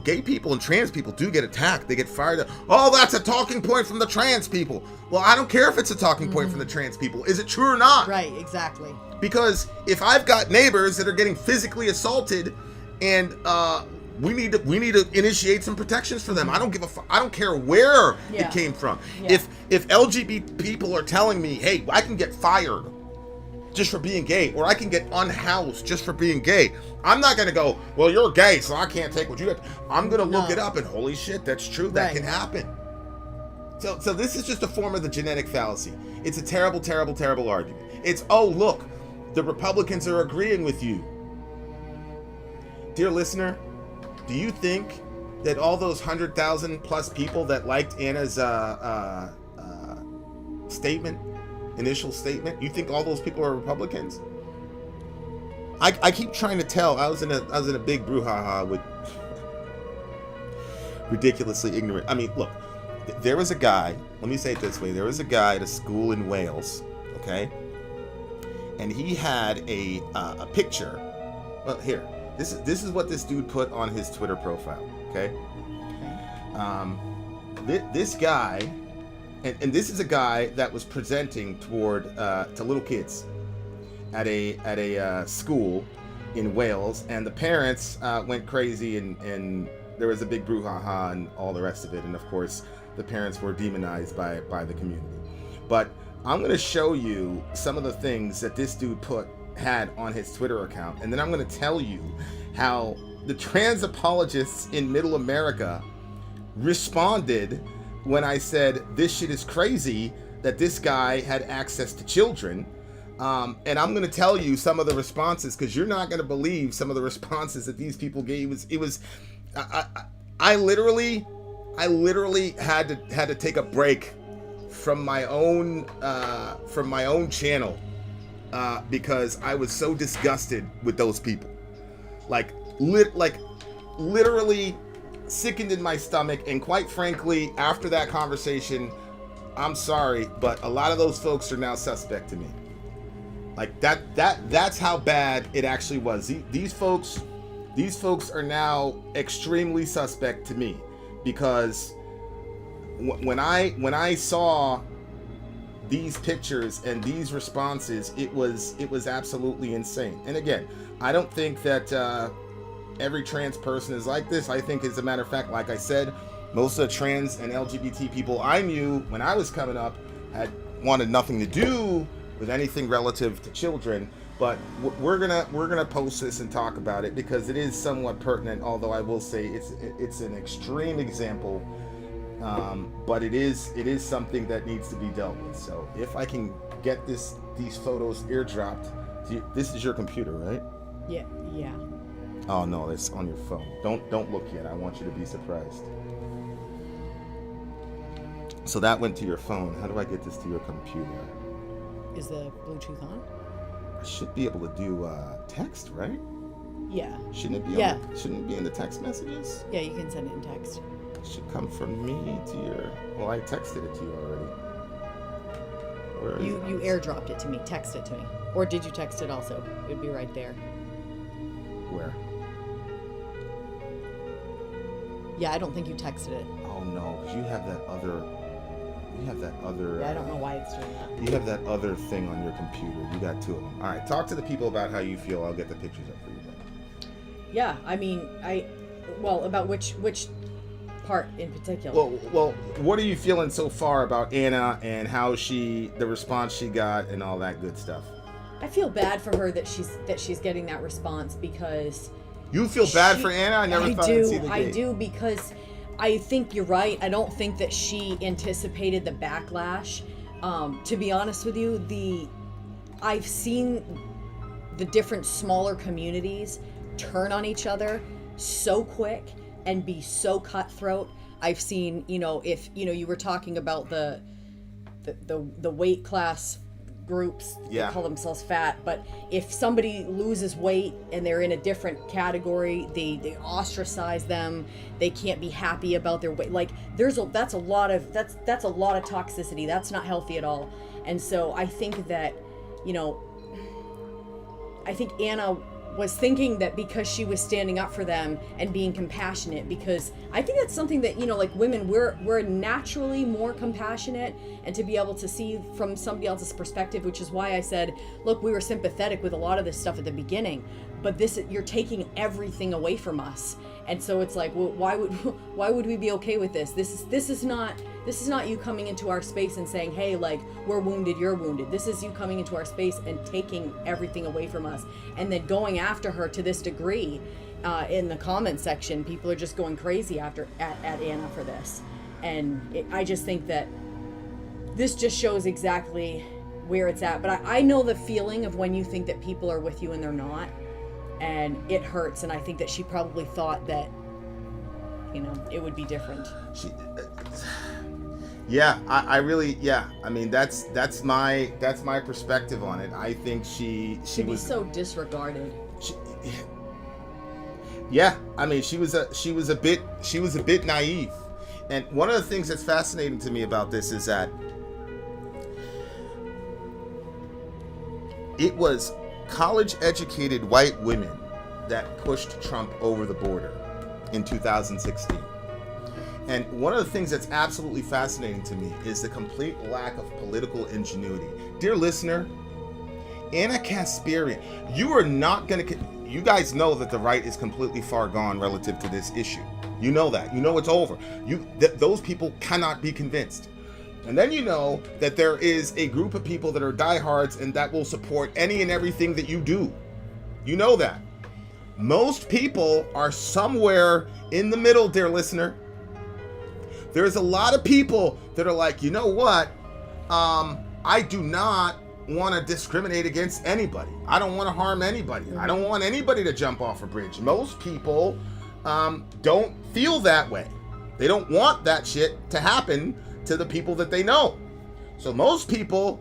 gay people and trans people do get attacked. They get fired up. Oh, that's a talking point from the trans people. Well, I don't care if it's a talking point from the trans people. Is it true or not? Right, exactly. Because if I've got neighbors that are getting physically assaulted, and we need to initiate some protections for them. I don't give a fuck. I don't care where it came from. Yeah. If LGBT people are telling me, hey, I can get fired just for being gay, or I can get unhoused just for being gay, I'm not going to go, well, you're gay, so I can't take what you have. I'm going to look it up, and holy shit, that's true. That can happen. So this is just a form of the genetic fallacy. It's a terrible, terrible, terrible argument. It's, oh, look, the Republicans are agreeing with you. Dear listener, do you think that all those 100,000 plus people that liked Anna's initial statement, you think all those people are Republicans? I keep trying to tell. I was in a big brouhaha with ridiculously ignorant. I mean, look, there was a guy. Let me say it this way: there was a guy at a school in Wales, okay, and he had a picture. Well, here, this is what this dude put on his Twitter profile, okay. This guy, and this is a guy that was presenting toward to little kids at a school in Wales, and the parents went crazy, and there was a big brouhaha and all the rest of it, and of course the parents were demonized by the community. But I'm going to show you some of the things that this dude had on his Twitter account, and then I'm going to tell you how the trans apologists in Middle America responded when I said this shit is crazy that this guy had access to children. And I'm going to tell you some of the responses, because you're not going to believe some of the responses that these people gave. It was I literally had to take a break from my own channel because I was so disgusted with those people. Like literally sickened in my stomach. And quite frankly, after that conversation, I'm sorry, but a lot of those folks are now suspect to me. Like that's how bad it actually was. These folks are now extremely suspect to me, because when I saw these pictures and these responses, it was absolutely insane. And again, I don't think that every trans person is like this. I think, as a matter of fact, like I said, most of the trans and LGBT people I knew when I was coming up had wanted nothing to do with anything relative to children. But we're gonna post this and talk about it because it is somewhat pertinent. Although I will say it's an extreme example, but it is something that needs to be dealt with. So if I can get these photos airdropped, this is your computer, right? Yeah. Oh no, it's on your phone. Don't look yet. I want you to be surprised. So that went to your phone. How do I get this to your computer? Is the Bluetooth on? I should be able to do text, right? Yeah. Shouldn't it be? Yeah. Shouldn't it be in the text messages? Yeah, you can send it in text. It should come from me to your. Well, I texted it to you already. You airdropped it to me. Text it to me. Or did you text it also? It would be right there. Where? Yeah, I don't think you texted it. Oh no, because you have that other. Yeah, I don't know why it's doing that. You have that other thing on your computer. You got two of them. All right, talk to the people about how you feel. I'll get the pictures up for you then. Yeah, I mean, about which part in particular? Well, what are you feeling so far about Anna and how the response she got and all that good stuff? I feel bad for her that she's getting that response, because you feel bad for Anna? I never thought I'd see the date. I do, because I think you're right. I don't think that she anticipated the backlash. To be honest with you, I've seen the different smaller communities turn on each other so quick and be so cutthroat. I've seen, if you were talking about the weight class groups, yeah, they call themselves fat, but if somebody loses weight and they're in a different category, they ostracize them. They can't be happy about their weight. Like that's a lot of toxicity. That's not healthy at all. And so I think that, I think Anna was thinking that because she was standing up for them and being compassionate, because I think that's something that, like women, we're naturally more compassionate, and to be able to see from somebody else's perspective, which is why I said, look, we were sympathetic with a lot of this stuff at the beginning, but you're taking everything away from us. And so it's like, well, why would we be okay with this? This is not you coming into our space and saying, hey, like, we're wounded, you're wounded. This is you coming into our space and taking everything away from us, and then going after her to this degree. In the comment section, people are just going crazy at Anna for this. And I just think that this just shows exactly where it's at. But I know the feeling of when you think that people are with you and they're not. And it hurts, and I think that she probably thought that, it would be different. I really, I mean, that's my perspective on it. I think she was so disregarded. Yeah, I mean, she was a bit naive. And one of the things that's fascinating to me about this is that it was college-educated white women that pushed Trump over the border in 2016. And one of the things that's absolutely fascinating to me is the complete lack of political ingenuity. Dear listener, Anna Kasparian, you are not going to... You guys know that the right is completely far gone relative to this issue. You know that. You know it's over. Those people cannot be convinced. And then you know that there is a group of people that are diehards and that will support any and everything that you do. You know that. Most people are somewhere in the middle, dear listener. There's a lot of people that are like, you know what? I do not want to discriminate against anybody. I don't want to harm anybody. I don't want anybody to jump off a bridge. Most people don't feel that way. They don't want that shit to happen to the people that they know. So most people,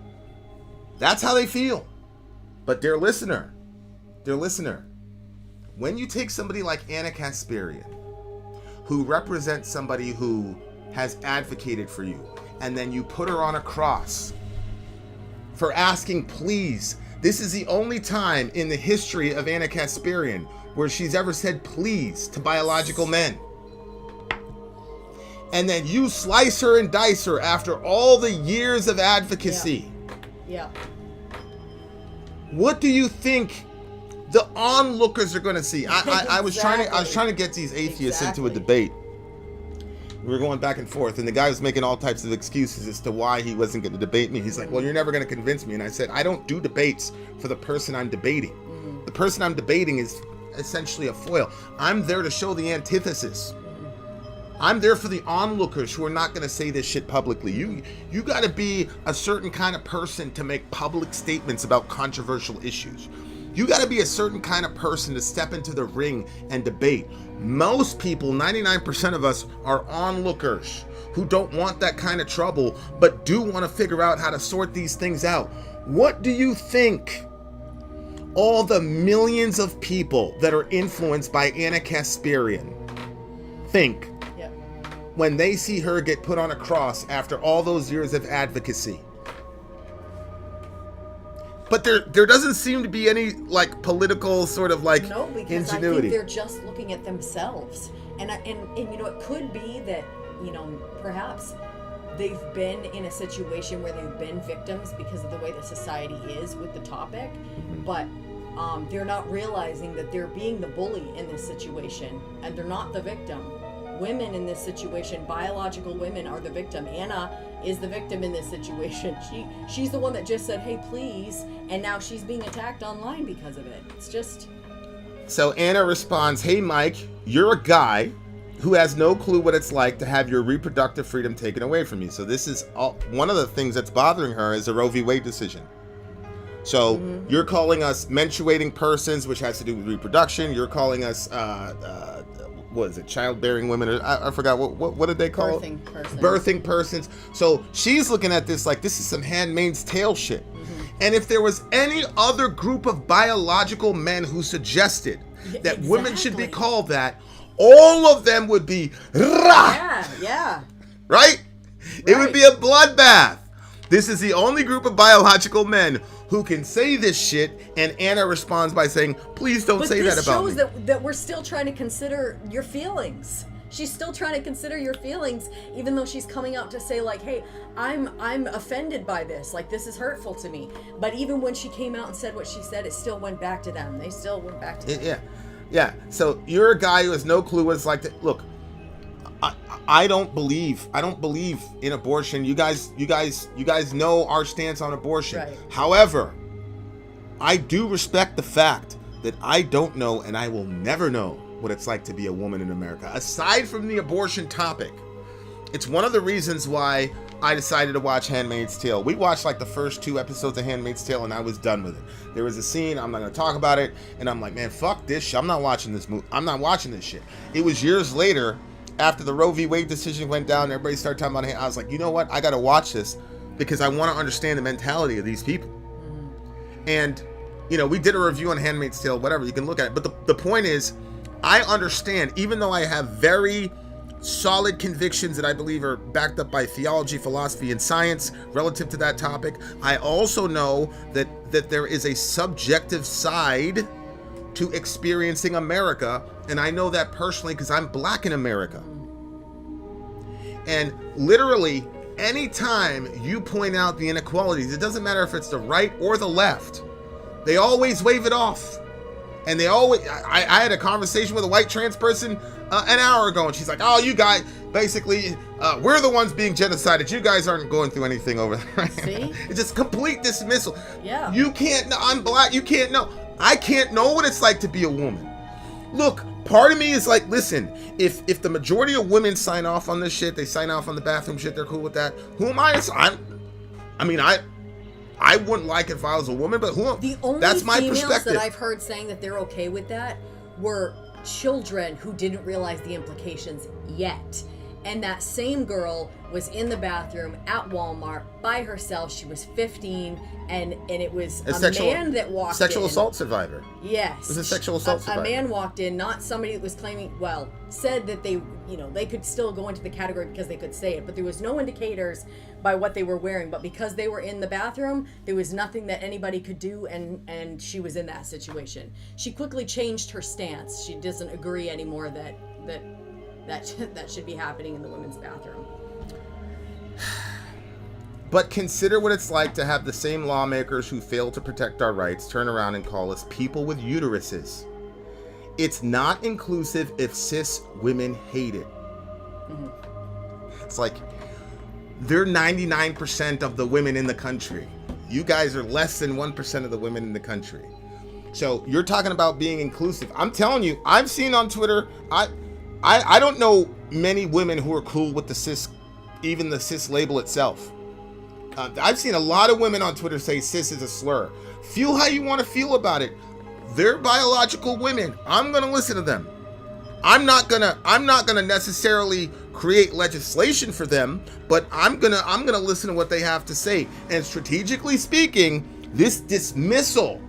that's how they feel. But dear listener, when you take somebody like Anna Kasparian, who represents somebody who has advocated for you, and then you put her on a cross for asking please. This is the only time in the history of Anna Kasparian where she's ever said please to biological men. And then you slice her and dice her after all the years of advocacy. Yeah. What do you think the onlookers are going to see? I was trying to get these atheists into a debate. We were going back and forth, and the guy was making all types of excuses as to why he wasn't going to debate me. He's like, well, you're never going to convince me. And I said, I don't do debates for the person I'm debating. The person I'm debating is essentially a foil. I'm there to show the antithesis. I'm there for the onlookers who are not going to say this shit publicly. You got to be a certain kind of person to make public statements about controversial issues. You got to be a certain kind of person to step into the ring and debate. Most people, 99% of us, are onlookers who don't want that kind of trouble, but do want to figure out how to sort these things out. What do you think all the millions of people that are influenced by Anna Kasparian think when they see her get put on a cross after all those years of advocacy? But there doesn't seem to be any like political sort of like because ingenuity. I think they're just looking at themselves, and you know, it could be that, you know, perhaps they've been in a situation where they've been victims because of the way that society is with the topic, but they're not realizing that they're being the bully in this situation, and they're not the victim. Women in this situation, biological women, are the victim. Anna is the victim in this situation. She's the one that just said, hey, please, and now she's being attacked online because of it. It's just... So Anna responds, hey, Mike, you're a guy who has no clue what it's like to have your reproductive freedom taken away from you. So this is one of the things that's bothering her is the Roe v. Wade decision. So you're calling us menstruating persons, which has to do with reproduction. You're calling us... what is it, childbearing women? I forgot, what did they call it? Birthing persons. So she's looking at this like this is some Handmaid's Tale shit. And if there was any other group of biological men who suggested that women should be called that, all of them would be Yeah. Right? It would be a bloodbath. This is the only group of biological men who can say this shit, and Anna responds by saying, please don't say that about me. But this shows that we're still trying to consider your feelings. She's still trying to consider your feelings, even though she's coming out to say, like, hey, I'm offended by this. Like, this is hurtful to me. But even when she came out and said what she said, it still went back to them. They still went back to them. Yeah. So you're a guy who has no clue what it's like to... Look, I don't believe in abortion. You guys know our stance on abortion. Right. However, I do respect the fact that I don't know, and I will never know what it's like to be a woman in America. Aside from the abortion topic, it's one of the reasons why I decided to watch Handmaid's Tale. We watched like the first 2 episodes of Handmaid's Tale, and I was done with it. There was a scene, I'm not going to talk about it, and I'm like, man, fuck this shit. I'm not watching this movie. I'm not watching this shit. It was years later, after the Roe v. Wade decision went down, everybody started talking about it. I was like, you know what? I got to watch this because I want to understand the mentality of these people. And we did a review on Handmaid's Tale, whatever, you can look at it. But the point is, I understand, even though I have very solid convictions that I believe are backed up by theology, philosophy, and science relative to that topic, I also know that there is a subjective side to experiencing America, and I know that personally because I'm black in America. And literally, anytime you point out the inequalities, it doesn't matter if it's the right or the left, they always wave it off. And they always, I had a conversation with a white trans person an hour ago, and she's like, oh, you guys, basically, we're the ones being genocided. You guys aren't going through anything over there. See? It's just complete dismissal. Yeah. You can't, I'm black, you can't know. I can't know what it's like to be a woman. Look, part of me is like, listen, if the majority of women sign off on this shit, they sign off on the bathroom shit, they're cool with that, who am I? I wouldn't like it if I was a woman, but that's my perspective. That I've heard saying that they're okay with that were children who didn't realize the implications yet. And that same girl was in the bathroom at Walmart by herself. She was 15, and it was a man that walked in. Sexual assault survivor. Yes. It was a sexual assault survivor. A man walked in, not somebody that was claiming, said that they could still go into the category because they could say it, but there was no indicators by what they were wearing. But because they were in the bathroom, there was nothing that anybody could do, and she was in that situation. She quickly changed her stance. She doesn't agree anymore that should be happening in the women's bathroom. But consider what it's like to have the same lawmakers who fail to protect our rights turn around and call us people with uteruses. It's not inclusive if cis women hate it. Mm-hmm. It's like, they're 99% of the women in the country. You guys are less than 1% of the women in the country. So you're talking about being inclusive. I'm telling you, I've seen on Twitter, I don't know many women who are cool with the cis, even the cis label itself. I've seen a lot of women on Twitter say cis is a slur. Feel how you want to feel about it. They're biological women. I'm gonna listen to them. I'm not gonna necessarily create legislation for them, but I'm gonna listen to what they have to say. And strategically speaking, this dismissal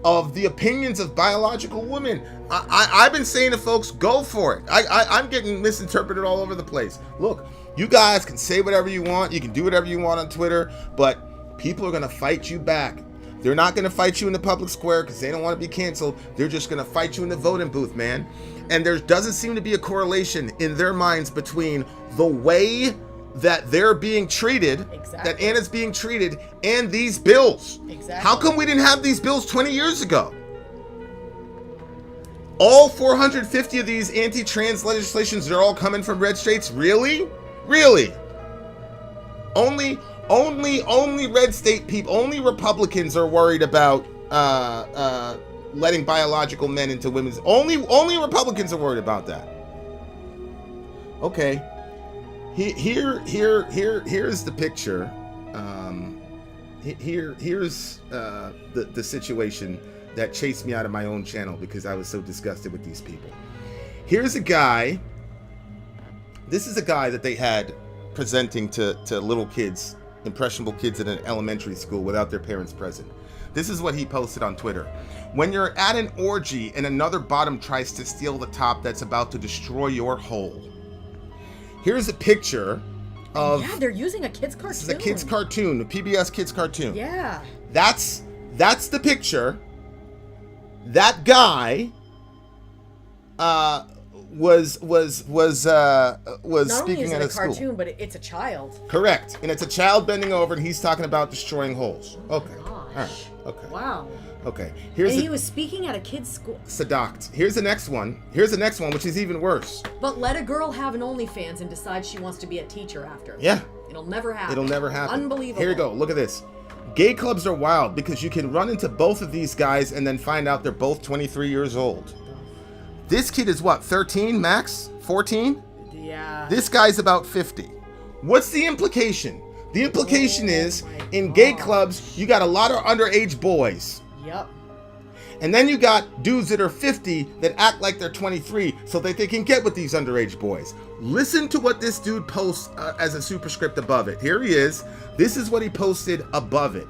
of the opinions of biological women, I've been saying to folks, go for it. I'm getting misinterpreted all over the place. Look, you guys can say whatever you want. You can do whatever you want on Twitter, but people are going to fight you back. They're not going to fight you in the public square because they don't want to be canceled. They're just going to fight you in the voting booth, man. And there doesn't seem to be a correlation in their minds between the way that they're being treated, exactly, that Anna's being treated, and these bills. Exactly. How come we didn't have these bills 20 years ago? All 450 of these anti-trans legislations are all coming from red states? Really? Really? Only red state people, only Republicans are worried about letting biological men into women's. Only Republicans are worried about that. Okay. Here's the picture. Here's the situation that chased me out of my own channel because I was so disgusted with these people. Here's a guy. This is a guy that they had presenting to little kids, impressionable kids at an elementary school without their parents present. This is what he posted on Twitter. When you're at an orgy and another bottom tries to steal the top that's about to destroy your hole. Here's a picture of... Yeah, they're using a kid's cartoon. This is a kid's cartoon, a PBS kid's cartoon. Yeah. That's the picture. That guy was Not speaking at a school. Not only is it a cartoon, but it's a child. Correct. And it's a child bending over and he's talking about destroying holes. Okay. Oh, All right. Okay. Wow. Okay. And he was speaking at a kid's school. Seduct. Here's the next one. Which is even worse. But let a girl have an OnlyFans and decide she wants to be a teacher after. Yeah. It'll never happen. Unbelievable. Here you go. Look at this. Gay clubs are wild because you can run into both of these guys and then find out they're both 23 years old. This kid is what, 13 max? 14? Yeah. This guy's about 50. What's the implication? The implication is in gay clubs, you got a lot of underage boys. Yep. And then you got dudes that are 50 that act like they're 23 so that they can get with these underage boys. Listen to what this dude posts as a superscript above it. Here he is. This is what he posted above it.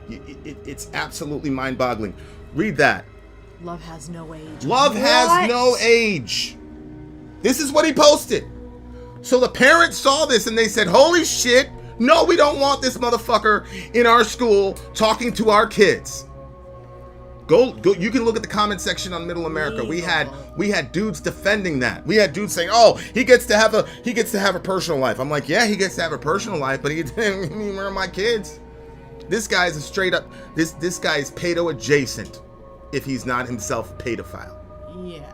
It's absolutely mind-boggling. Read that. Love has no age. Love has no age. This is what he posted. So the parents saw this and they said, holy shit, no, we don't want this motherfucker in our school talking to our kids. Go, you can look at the comment section on Middle America. We had dudes defending that. We had dudes saying, "Oh, he gets to have a personal life." I'm like, "Yeah, he gets to have a personal life, but he didn't murder my kids." This guy is a straight up this guy is pedo adjacent if he's not himself a pedophile. Yeah.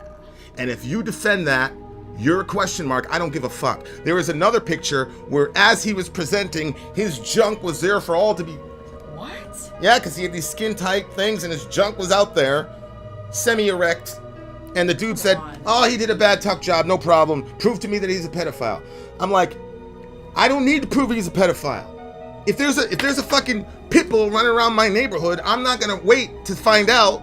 And if you defend that, you're a question mark. I don't give a fuck. There is another picture where as he was presenting, his junk was there for all to be. What? Yeah, because he had these skin tight things and his junk was out there, semi-erect. And the dude said, "Oh, he did a bad tuck job, no problem. Prove to me that he's a pedophile." I'm like, I don't need to prove he's a pedophile. If there's a fucking pit bull running around my neighborhood, I'm not gonna wait to find out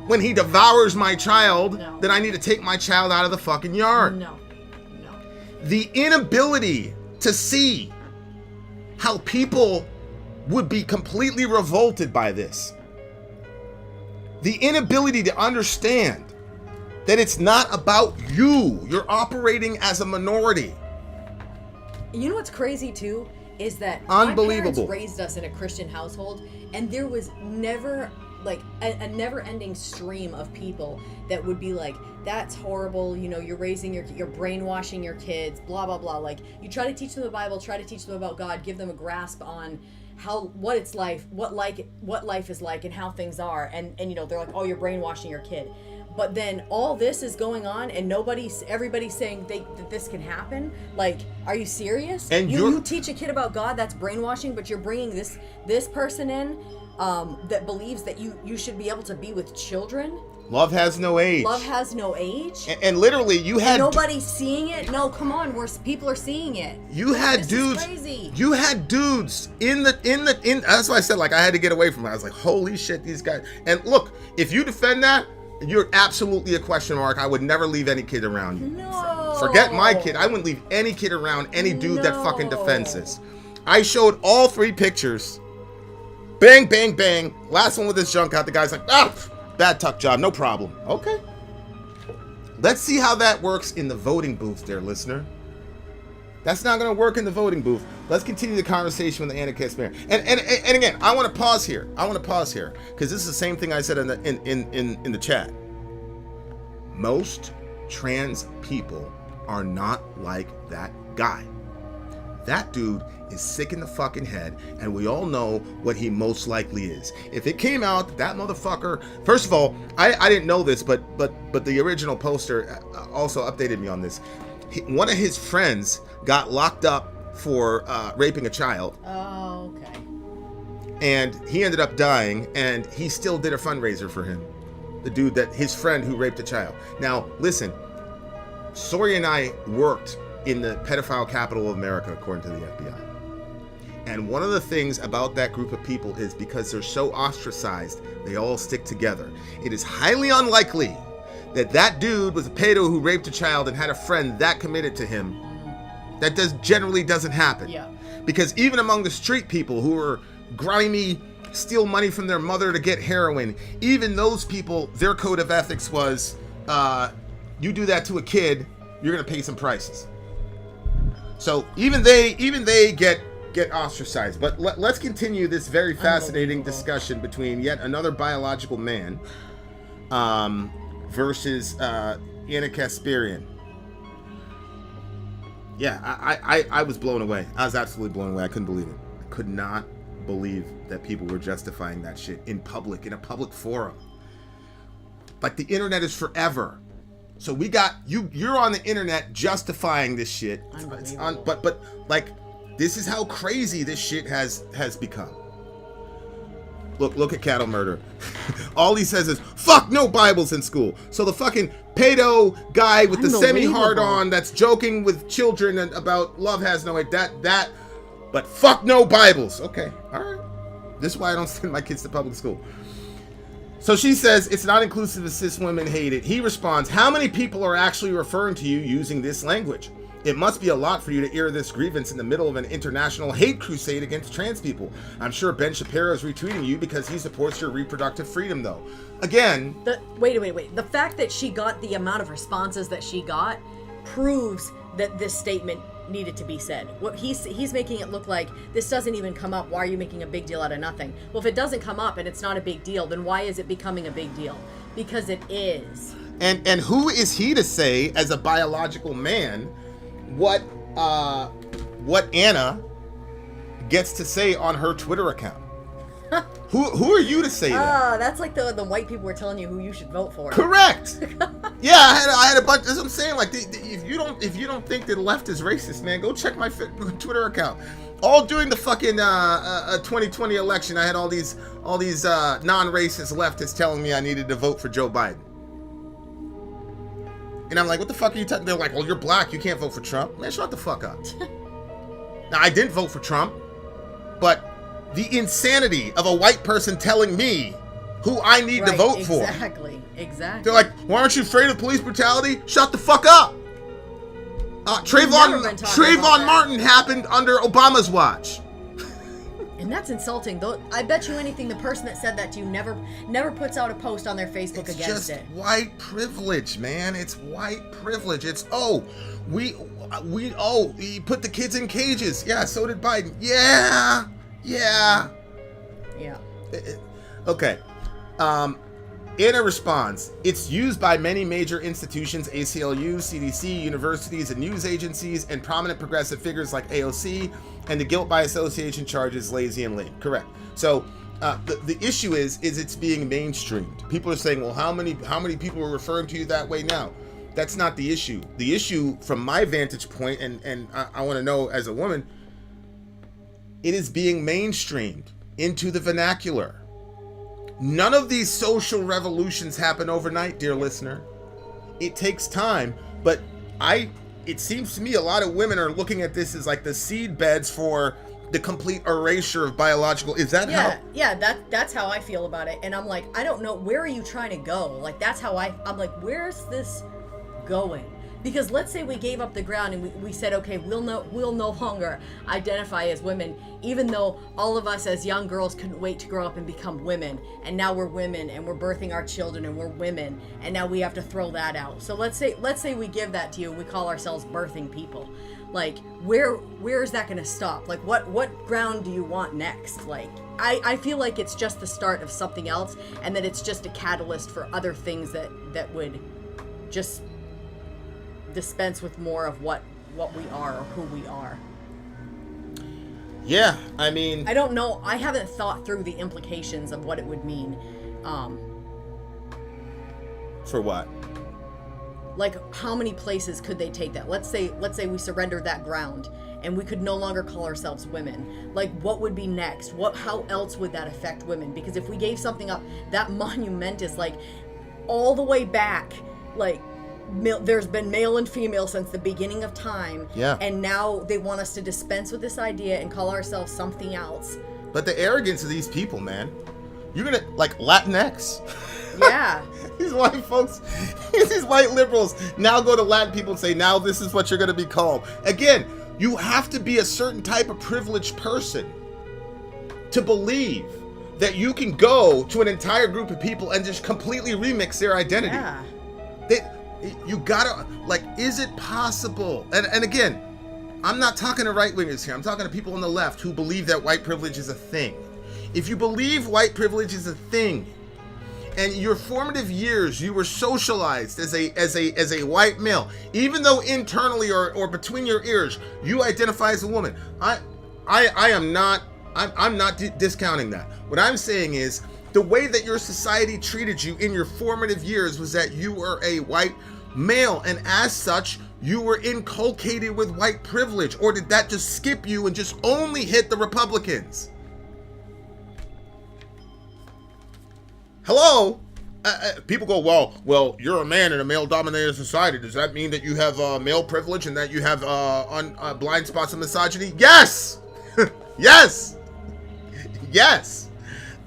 when he devours my child that I need to take my child out of the fucking yard. No. The inability to see how people would be completely revolted by this. The inability to understand that it's not about you. You're operating as a minority. You know what's crazy too? Is that unbelievable. My parents raised us in a Christian household, and there was never like a never-ending stream of people that would be like, "That's horrible. You know, you're brainwashing your kids. Blah blah blah." Like, you try to teach them the Bible, try to teach them about God, give them a grasp on what life is like, and how things are, and you know, they're like, "Oh, you're brainwashing your kid." But then all this is going on, and everybody's saying that this can happen. Like, are you serious? And you teach a kid about God, that's brainwashing, but you're bringing this person in that believes that you should be able to be with children. Love has no age. Love has no age. And literally, you had nobody's seeing it. No, come on, people are seeing it. You had this dudes. Is crazy. You had dudes in. That's why I said, like, I had to get away from it. I was like, holy shit, these guys. And look, if you defend that, you're absolutely a question mark. I would never leave any kid around you. No. Forget my kid. I wouldn't leave any kid around any dude that fucking defends this. I showed all 3 pictures. Bang, bang, bang. Last one with his junk out. The guy's like, bad tuck job, no problem. Okay. Let's see how that works in the voting booth there, listener. That's not going to work in the voting booth. Let's continue the conversation with Anna Kasparian. And again, I want to pause here. Because this is the same thing I said in the chat. Most trans people are not like that guy. That dude is sick in the fucking head, and we all know what he most likely is. If it came out that motherfucker, first of all, I didn't know this, but the original poster also updated me on this. One of his friends got locked up for raping a child. Oh, okay. And he ended up dying, and he still did a fundraiser for him. The dude his friend who raped a child. Now, listen, Sori and I worked in the pedophile capital of America, according to the FBI. And one of the things about that group of people is because they're so ostracized, they all stick together. It is highly unlikely that dude was a pedo who raped a child and had a friend that committed to him. That generally doesn't happen. Yeah. Because even among the street people who are grimy, steal money from their mother to get heroin, even those people, their code of ethics was, you do that to a kid, you're gonna pay some prices. So even they get ostracized. But let's continue this very fascinating discussion between yet another biological man versus Anna Kasparian. Yeah, I was blown away. I was absolutely blown away. I couldn't believe it. I could not believe that people were justifying that shit in public, in a public forum. Like, the internet is forever. So we got you're on the internet justifying this shit. But like, this is how crazy this shit has become. Look at cattle murder. All he says is, fuck no Bibles in school. So the fucking pedo guy with the semi-hard-on that's joking with children about love has no age, but fuck no Bibles. Okay, all right. This is why I don't send my kids to public school. So she says, it's not inclusive of cis women hate it. He responds, how many people are actually referring to you using this language? It must be a lot for you to air this grievance in the middle of an international hate crusade against trans people. I'm sure Ben Shapiro is retweeting you because he supports your reproductive freedom, though. Again... Wait. The fact that she got the amount of responses that she got proves that this statement needed to be said. What he's making it look like this doesn't even come up. Why are you making a big deal out of nothing? Well, if it doesn't come up and it's not a big deal, then why is it becoming a big deal? Because it is. And who is he to say, as a biological man, what Anna gets to say on her Twitter account? Who are you to say that? That's like the white people were telling you who you should vote for. Correct. Yeah, I had a bunch. That's what I'm saying. Like, if you don't think the left is racist, man, go check my Twitter account. All during the fucking 2020 election, I had all these non-racist leftists telling me I needed to vote for Joe Biden. And I'm like, what the fuck are you talking? They're like, well, you're black, you can't vote for Trump. Man, shut the fuck up. Now, I didn't vote for Trump, but the insanity of a white person telling me who I need to vote for. Exactly. They're like, why aren't you afraid of police brutality? Shut the fuck up. Trayvon Martin happened under Obama's watch. And that's insulting. Though I bet you anything the person that said that to you never puts out a post on their Facebook against it. It's just white privilege, man. It's white privilege. It's he put the kids in cages. Yeah, so did Biden. Yeah. Okay. Anna responds, it's used by many major institutions, ACLU, CDC, universities, and news agencies, and prominent progressive figures like AOC, and the guilt by association charges lazy and lame. Correct. So the issue is it's being mainstreamed. People are saying, well, how many people are referring to you that way now? That's not the issue. The issue from my vantage point, and I want to know as a woman, it is being mainstreamed into the vernacular. None of these social revolutions happen overnight, dear listener. It takes time, but it seems to me a lot of women are looking at this as like the seed beds for the complete erasure of biological. Is that how? Yeah, that's how I feel about it. And I'm like, I don't know, where are you trying to go? Like, that's how I'm like, where's this going? Because let's say we gave up the ground and we said, okay, we'll no longer identify as women, even though all of us as young girls couldn't wait to grow up and become women. And now we're women and we're birthing our children and we're women. And now we have to throw that out. So let's say we give that to you and we call ourselves birthing people. Like, where is that going to stop? Like, what ground do you want next? Like, I feel like it's just the start of something else, and that it's just a catalyst for other things that would just dispense with more of what we are or who we are. Yeah, I mean, I don't know. I haven't thought through the implications of what it would mean. For what? Like, how many places could they take that? Let's say we surrendered that ground and we could no longer call ourselves women. Like, what would be next? How else would that affect women? Because if we gave something up that monumentous, like all the way back, like, there's been male and female since the beginning of time. Yeah. And now they want us to dispense with this idea and call ourselves something else. But the arrogance of these people, man. You're gonna, like, Latinx. Yeah. These white folks, these white liberals now go to Latin people and say, now this is what you're gonna be called. Again, you have to be a certain type of privileged person to believe that you can go to an entire group of people and just completely remix their identity. Yeah. You gotta, like, is it possible? And again, I'm not talking to right-wingers here. I'm talking to people on the left who believe that white privilege is a thing. If you believe white privilege is a thing, and your formative years you were socialized as a white male, even though internally or between your ears you identify as a woman, I'm not discounting that. What I'm saying is, the way that your society treated you in your formative years was that you were a white male, and as such, you were inculcated with white privilege. Or did that just skip you and just only hit the Republicans? Hello? People go, well, you're a man in a male-dominated society. Does that mean that you have male privilege and that you have blind spots of misogyny? Yes! Yes! Yes!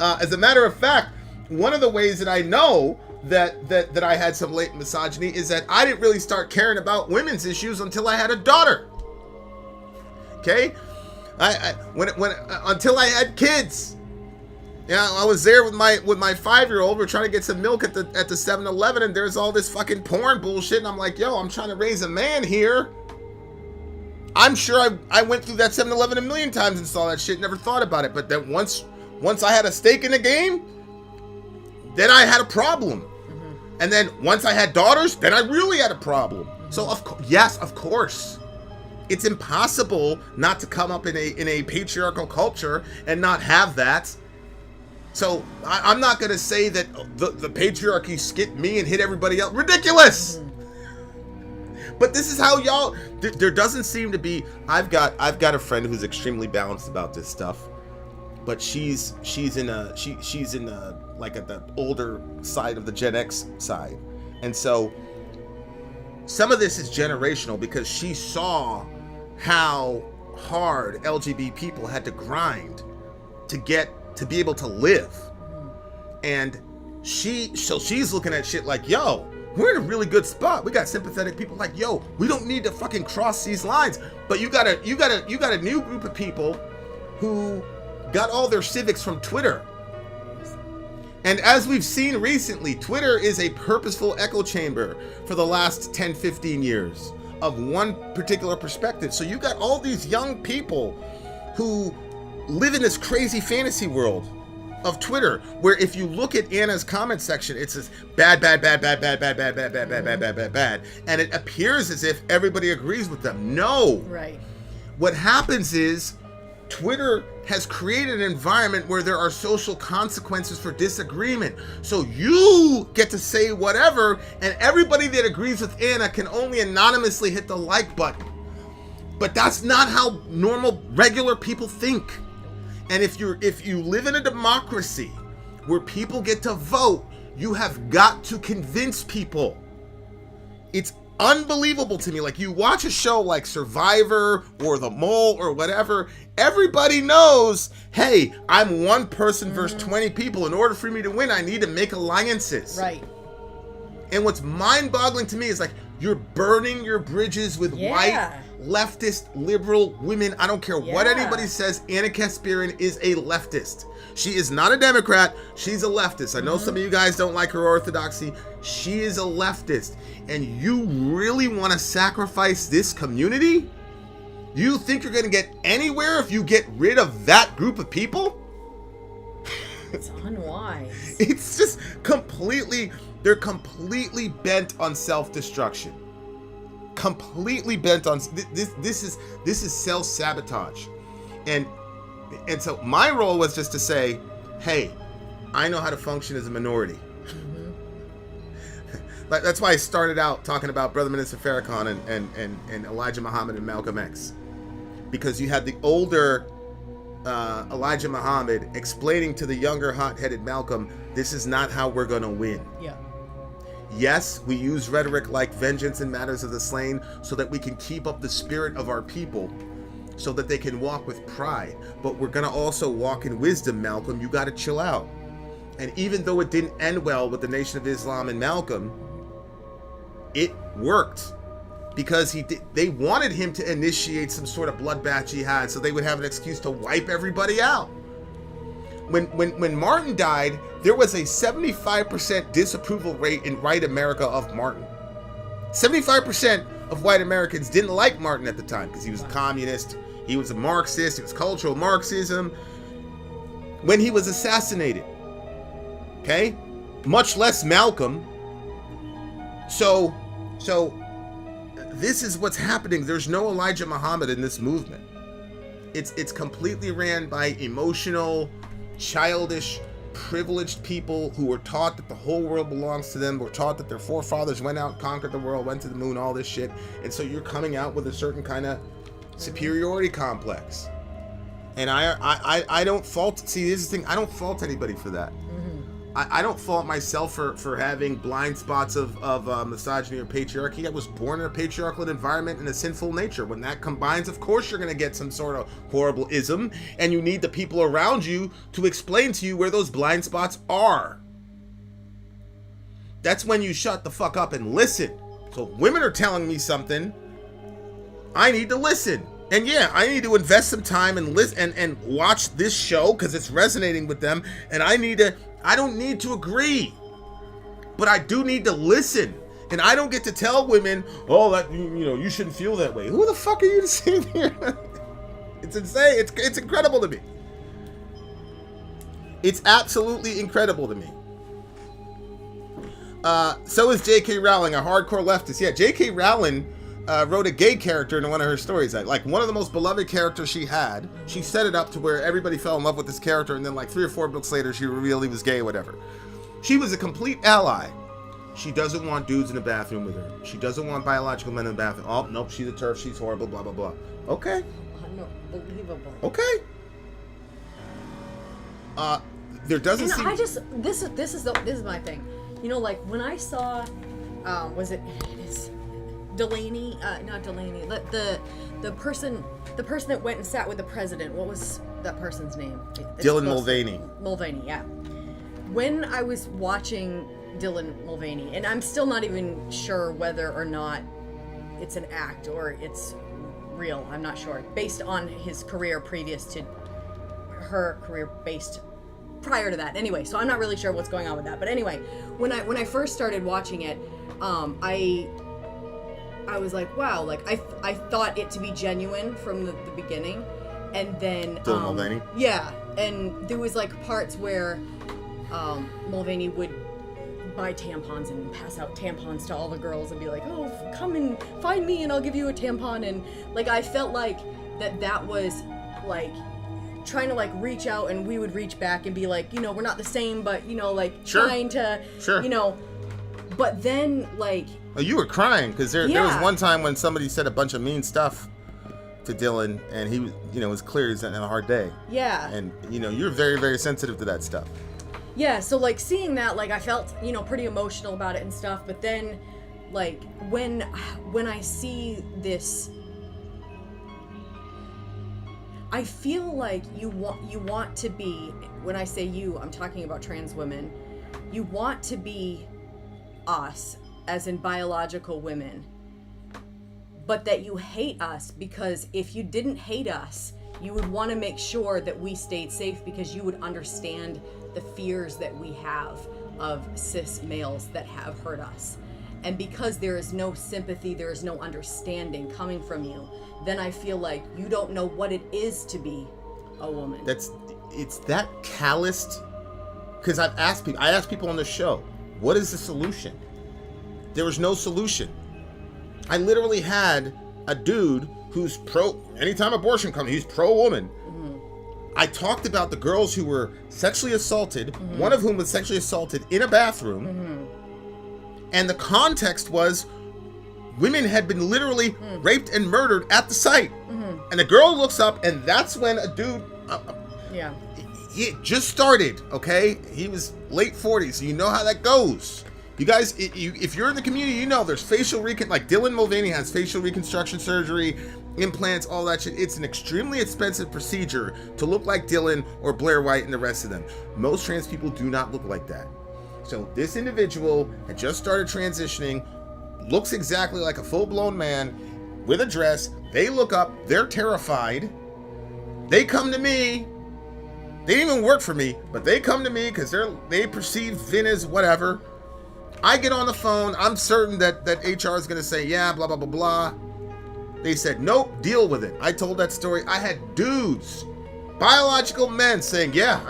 As a matter of fact, one of the ways that I know that I had some latent misogyny is that I didn't really start caring about women's issues until I had a daughter. Okay, until I had kids. Yeah, I was there with my 5-year-old. We're trying to get some milk at the 7-Eleven, and there's all this fucking porn bullshit, and I'm like, yo, I'm trying to raise a man here. I'm sure I went through that 7-Eleven a million times and saw that shit, never thought about it. But then once I had a stake in the game, then I had a problem. And then once I had daughters, then I really had a problem. So of course, it's impossible not to come up in a patriarchal culture and not have that. So I'm not gonna say that the patriarchy skipped me and hit everybody else. Ridiculous. But this is how y'all. There doesn't seem to be. I've got a friend who's extremely balanced about this stuff, but she's in like at the older side of the Gen X side, and so some of this is generational because she saw how hard LGBT people had to grind to be able to live, and she's looking at shit like, yo, we're in a really good spot. We got sympathetic people like, yo, we don't need to fucking cross these lines. But you got a new group of people who got all their civics from Twitter. And as we've seen recently, Twitter is a purposeful echo chamber for the last 10, 15 years of one particular perspective. So you got all these young people who live in this crazy fantasy world of Twitter, where if you look at Anna's comment section, it says bad, and it appears as if everybody agrees with them. No. Right. What happens is Twitter has created an environment where there are social consequences for disagreement. So you get to say whatever, and everybody that agrees with Anna can only anonymously hit the like button. But that's not how normal, regular people think. And if you live in a democracy where people get to vote, you have got to convince people. It's unbelievable to me. Like, you watch a show like Survivor or The Mole or whatever, everybody knows, hey, I'm one person versus 20 people. In order for me to win, I need to make alliances. Right. And what's mind-boggling to me is, like, you're burning your bridges with white, leftist, liberal women. I don't care what anybody says. Anna Kasparian is a leftist. She is not a Democrat. She's a leftist. I know some of you guys don't like her orthodoxy. She is a leftist. And you really want to sacrifice this community? You think you're going to get anywhere if you get rid of that group of people? It's unwise. It's just they're completely bent on self-destruction. Completely bent on this is self-sabotage. And so my role was just to say, hey, I know how to function as a minority. That's why I started out talking about Brother Minister Farrakhan and Elijah Muhammad and Malcolm X. Because you had the older Elijah Muhammad explaining to the younger hot-headed Malcolm, this is not how we're going to win. Yeah. Yes, we use rhetoric like vengeance in matters of the slain so that we can keep up the spirit of our people, so that they can walk with pride. But we're going to also walk in wisdom, Malcolm. You got to chill out. And even though it didn't end well with the Nation of Islam and Malcolm, it worked. Because they wanted him to initiate some sort of bloodbath jihad so they would have an excuse to wipe everybody out. When Martin died, there was a 75% disapproval rate in white America of Martin. 75% of white Americans didn't like Martin at the time because he was a communist, he was a Marxist, it was cultural Marxism. When he was assassinated, okay? Much less Malcolm. So this is what's happening. There's no Elijah Muhammad in this movement. It's completely ran by emotional, childish, privileged people who were taught that the whole world belongs to them, were taught that their forefathers went out, conquered the world, went to the moon, all this shit. And so you're coming out with a certain kind of superiority complex. And I don't fault, see, this is the thing, I don't fault anybody for that. I don't fault myself for having blind spots of misogyny or patriarchy. I was born in a patriarchal environment and a sinful nature. When that combines, of course you're going to get some sort of horrible ism, and you need the people around you to explain to you where those blind spots are. that's when you shut the fuck up and listen. So if women are telling me something, I need to listen. And yeah, I need to invest some time and listen and watch this show because it's resonating with them. And I don't need to agree, but I do need to listen. And I don't get to tell women, oh, that, you shouldn't feel that way. Who the fuck are you to say here? It's insane. It's incredible to me. It's absolutely incredible to me. So is J.K. Rowling, a hardcore leftist. Yeah, J.K. Rowling wrote a gay character in one of her stories. Like, one of the most beloved characters she had, she set it up to where everybody fell in love with this character, and then like 3 or 4 books later, she revealed he was gay or whatever. She was a complete ally. She doesn't want dudes in the bathroom with her. She doesn't want biological men in the bathroom. Oh, nope, she's a TERF, she's horrible, blah, blah, blah. Okay. Unbelievable. Okay. There doesn't and seem... I just, this is my thing. Like when I saw, it is Delaney, not Delaney, the person that went and sat with the president, what was that person's name? Dylan Mulvaney. Mulvaney, yeah. When I was watching Dylan Mulvaney, and I'm still not even sure whether or not it's an act or it's real, I'm not sure, based on his career previous to her career based prior to that. Anyway, so I'm not really sure what's going on with that. But anyway, when I first started watching it, I was like, wow, like I thought it to be genuine from the beginning, and then Dylan Mulvaney. Yeah, and there was like parts where Mulvaney would buy tampons and pass out tampons to all the girls and be like, oh, come and find me and I'll give you a tampon. And like I felt like that was like trying to like reach out, and we would reach back and be like, we're not the same, but like sure. trying to but then like, oh, you were crying because there was one time when somebody said a bunch of mean stuff to Dylan, and he was, it was clear he was having a hard day. Yeah. And you're very, very sensitive to that stuff. Yeah, so like seeing that, like I felt, pretty emotional about it and stuff, but then like when I see this, I feel like you want to be, when I say you, I'm talking about trans women, you want to be us, as in biological women, but that you hate us because if you didn't hate us, you would want to make sure that we stayed safe because you would understand the fears that we have of cis males that have hurt us. And because there is no sympathy, there is no understanding coming from you, then I feel like you don't know what it is to be a woman. It's that calloused, because I asked people on the show, what is the solution? There was no solution. I literally had a dude who's anytime abortion comes, he's pro-woman. Mm-hmm. I talked about the girls who were sexually assaulted, mm-hmm. one of whom was sexually assaulted in a bathroom, mm-hmm. and the context was women had been literally raped and murdered at the site. Mm-hmm. And the girl looks up, and that's when a dude... He just started, okay? He was late 40s, so you know how that goes. You guys, if you're in the community, there's facial like Dylan Mulvaney has facial reconstruction surgery, implants, all that shit. It's an extremely expensive procedure to look like Dylan or Blair White and the rest of them. Most trans people do not look like that. So this individual had just started transitioning, looks exactly like a full-blown man with a dress. They look up, they're terrified. They come to me. They didn't even work for me, but they come to me because they perceive Vin as whatever. I get on the phone. I'm certain that HR is going to say, yeah, blah, blah, blah, blah. They said, nope, deal with it. I told that story. I had dudes, biological men saying, yeah,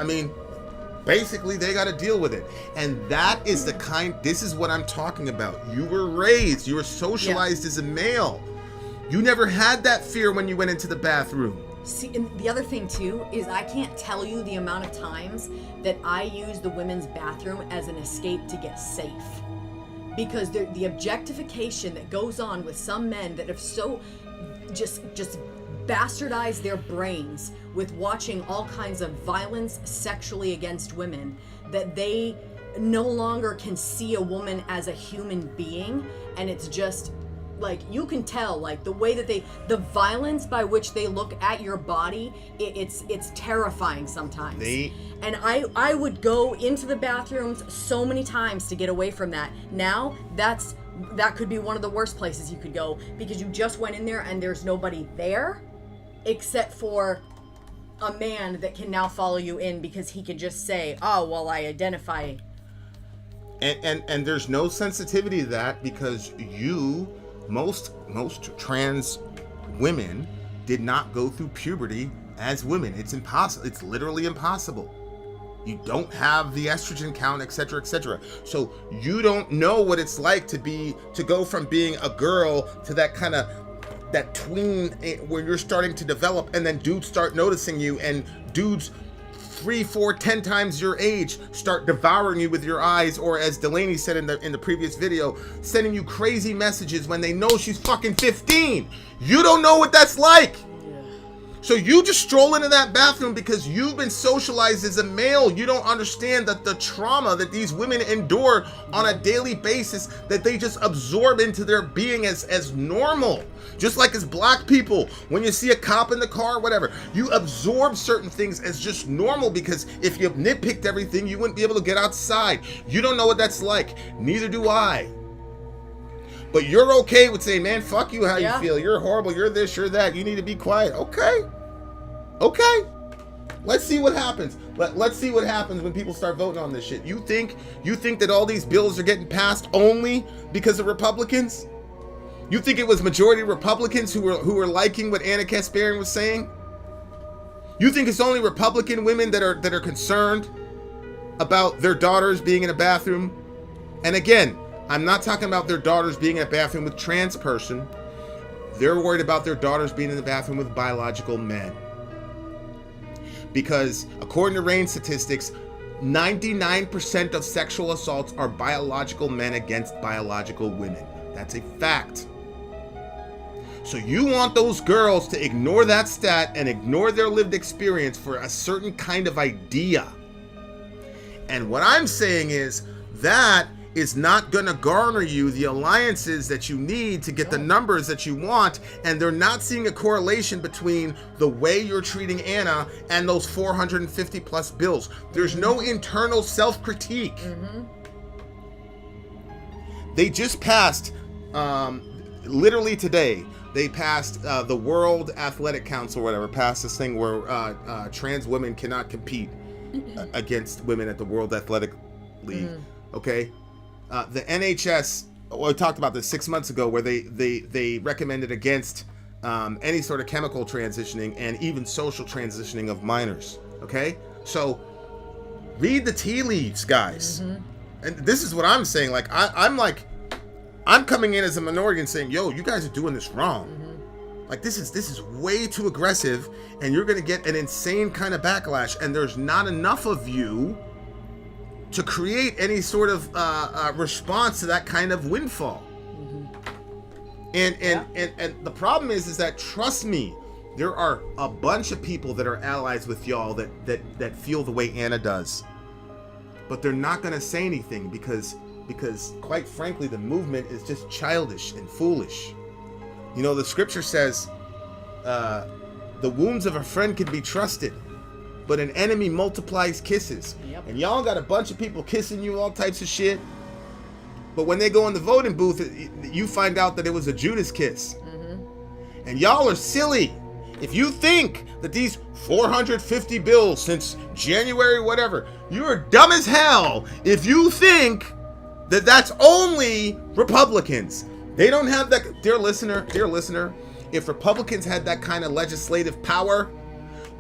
basically they got to deal with it. And that is this is what I'm talking about. You were raised, you were socialized as a male. You never had that fear when you went into the bathroom. See, and the other thing too is I can't tell you the amount of times that I use the women's bathroom as an escape to get safe, because the objectification that goes on with some men that have so just bastardized their brains with watching all kinds of violence sexually against women, that they no longer can see a woman as a human being, and it's just like, you can tell, like, the way that the violence by which they look at your body, it's terrifying sometimes. And I would go into the bathrooms so many times to get away from that. Now, that could be one of the worst places you could go, because you just went in there and there's nobody there except for a man that can now follow you in, because he can just say, oh, well, I identify. And there's no sensitivity to that, because most trans women did not go through puberty as women. It's impossible. It's literally impossible. You don't have the estrogen count, etc., etc. So you don't know what it's like to go from being a girl to that tween where you're starting to develop, and then dudes start noticing you, and dudes 3, 4, 10 times your age start devouring you with your eyes, or as Delaney said in the previous video, sending you crazy messages when they know she's fucking 15. You don't know what that's like. So you just stroll into that bathroom because you've been socialized as a male. You don't understand that the trauma that these women endure on a daily basis, that they just absorb into their being as normal. Just like as black people, when you see a cop in the car or whatever, you absorb certain things as just normal, because if you nitpicked everything, you wouldn't be able to get outside. You don't know what that's like. Neither do I. But you're okay with saying, man, fuck you, how you feel. You're horrible. You're this, you're that. You need to be quiet. Okay. Let's see what happens. Let's see what happens when people start voting on this shit. You think that all these bills are getting passed only because of Republicans? You think it was majority Republicans who were liking what Anna Kasparian was saying? You think it's only Republican women that are concerned about their daughters being in a bathroom? And again, I'm not talking about their daughters being in a bathroom with trans person. They're worried about their daughters being in the bathroom with biological men. Because according to RAINN statistics, 99% of sexual assaults are biological men against biological women. That's a fact. So you want those girls to ignore that stat and ignore their lived experience for a certain kind of idea. And what I'm saying is that is not going to garner you the alliances that you need to get the numbers that you want, and they're not seeing a correlation between the way you're treating Anna and those 450 plus bills. There's no internal self-critique. They just passed, literally today, they passed the World Athletic Council, or whatever, passed this thing where trans women cannot compete against women at the World Athletic League. Okay? The NHS, we talked about this 6 months ago, where they recommended against any sort of chemical transitioning and even social transitioning of minors. Okay? So read the tea leaves, guys. And this is what I'm saying. Like, I'm coming in as a minority and saying, yo, you guys are doing this wrong. Like, this is way too aggressive, and you're going to get an insane kind of backlash, and there's not enough of you to create any sort of response to that kind of windfall. And the problem is that, trust me, there are a bunch of people that are allies with y'all that feel the way Anna does. But they're not going to say anything because quite frankly, the movement is just childish and foolish. You know, the scripture says, the wounds of a friend can be trusted, but an enemy multiplies kisses. And y'all got a bunch of people kissing you, all types of shit. But when they go in the voting booth, you find out that it was a Judas kiss. And y'all are silly. If you think that these 450 bills since January, whatever, you are dumb as hell if you think that that's only Republicans. They don't have that. Dear listener, if Republicans had that kind of legislative power,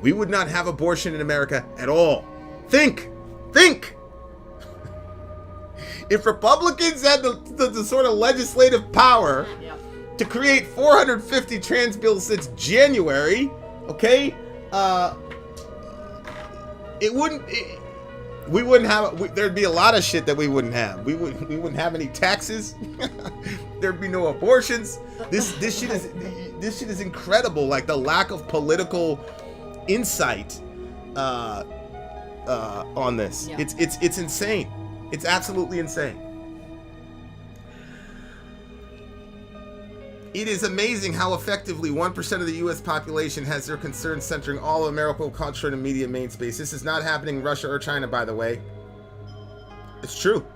we would not have abortion in America at all. Think. If Republicans had the sort of legislative power to create 450 trans bills since January, okay, we wouldn't have. There'd be a lot of shit that we wouldn't have. We wouldn't have any taxes. There'd be no abortions. This shit is incredible. Like, the lack of political insight on this. It's insane. It's absolutely insane. It is amazing how effectively 1% of the U.S. population has their concerns centering all of American culture and media main space. This is not happening in Russia or China, by the way. It's true.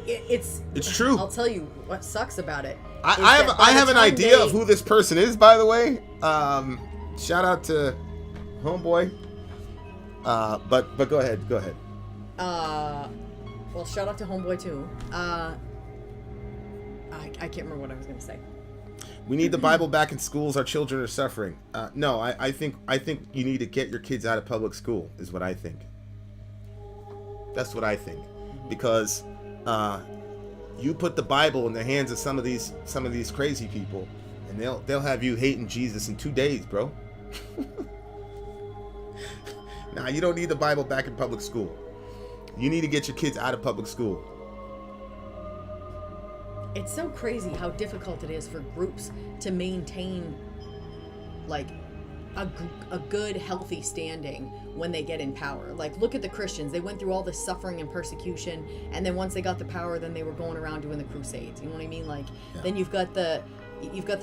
It's true. I'll tell you what sucks about it. I have an idea of who this person is, by the way. Shout out to homeboy. But go ahead. Well, shout out to homeboy too. I can't remember what I was going to say. We need the Bible back in schools. Our children are suffering. No, I think you need to get your kids out of public school. Is what I think. That's what I think, because you put the Bible in the hands of some of these crazy people, and they'll have you hating Jesus in 2 days, bro. Nah, you don't need the Bible back in public school. You need to get your kids out of public school. It's so crazy how difficult it is for groups to maintain like a good, healthy standing when they get in power. Like, look at the Christians. They went through all this suffering and persecution, and then once they got the power, then they were going around doing the crusades. You know what I mean? Like, yeah. Then you've got the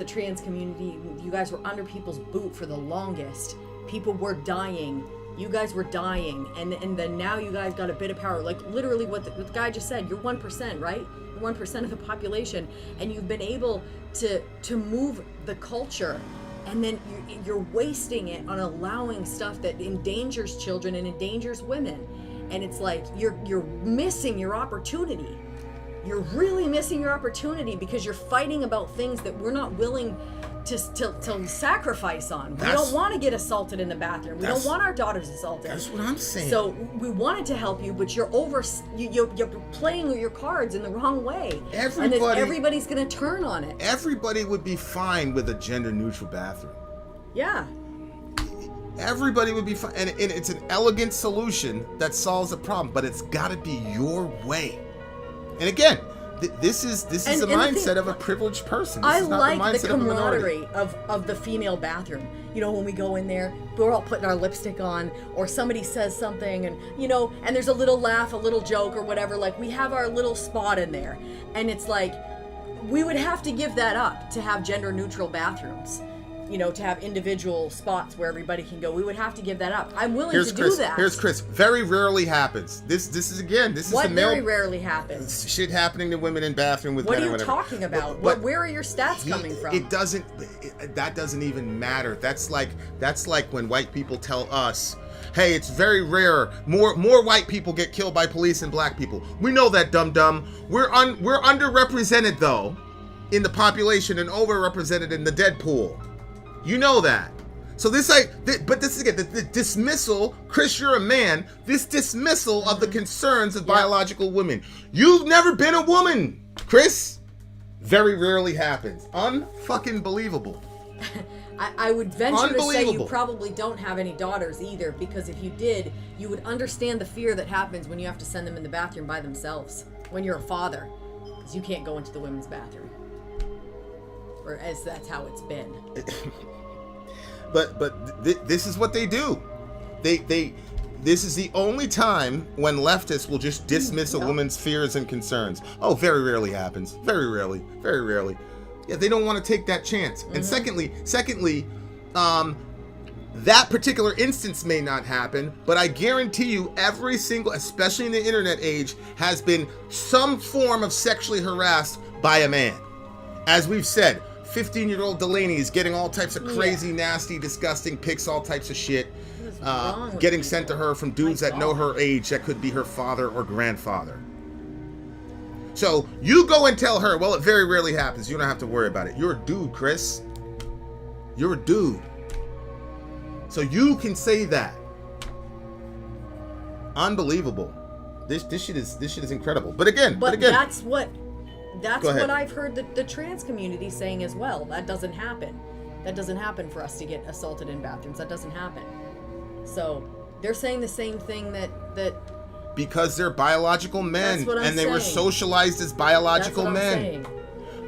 trans community. You guys were under people's boot for the longest. People were dying. You guys were dying, and then now you guys got a bit of power. Like, literally what the guy just said, you're 1%, right? You're 1% of the population, and you've been able to move the culture, and then you're wasting it on allowing stuff that endangers children and endangers women. And it's like you're missing your opportunity. You're really missing your opportunity because you're fighting about things that we're not willing to sacrifice on. We don't want to get assaulted in the bathroom. We don't want our daughters assaulted. That's what I'm saying. So we wanted to help you, but you're playing your cards in the wrong way. Everybody's going to turn on it. Everybody would be fine with a gender-neutral bathroom. Yeah. Everybody would be fine, and it's an elegant solution that solves a problem, but it's got to be your way. And again, this is the mindset of a privileged person. This is not the mindset the camaraderie of the female bathroom. You know, when we go in there, we're all putting our lipstick on, or somebody says something, and and there's a little laugh, a little joke, or whatever. Like, we have our little spot in there, and it's like we would have to give that up to have gender neutral bathrooms. To have individual spots where everybody can go. We would have to give that up. I'm willing to do that. Here's Chris. Very rarely happens. This is the male. Very rarely happens. Shit happening to women in bathroom with men. What are you talking about? Where are your stats coming from? That doesn't even matter. That's like when white people tell us, hey, it's very rare. More white people get killed by police than black people. We know that, dum-dum. We're underrepresented though in the population and overrepresented in the dead pool. You know that. So this again, the dismissal, Chris, you're a man, this dismissal of the concerns of biological women. You've never been a woman, Chris. Very rarely happens. Unfucking believable. I would venture to say you probably don't have any daughters either, because if you did, you would understand the fear that happens when you have to send them in the bathroom by themselves when you're a father, because you can't go into the women's bathroom. Or as that's how it's been. But this is what they do. This is the only time when leftists will just dismiss a woman's fears and concerns. Oh, very rarely happens. Very rarely. Yeah, they don't want to take that chance. Mm-hmm. And secondly, that particular instance may not happen, but I guarantee you every single, especially in the internet age, has been some form of sexually harassed by a man. As we've said, 15-year-old Delaney is getting all types of crazy, nasty, disgusting pics, all types of shit, getting sent to her from dudes that know her age, that could be her father or grandfather. So you go and tell her, well, it very rarely happens. You don't have to worry about it. You're a dude, Chris. You're a dude. So you can say that. Unbelievable. This shit is incredible. But again, that's what I've heard the trans community saying as well. That doesn't happen. That doesn't happen for us to get assaulted in bathrooms. That doesn't happen. So they're saying the same thing that because they're biological men, and they were socialized as biological men.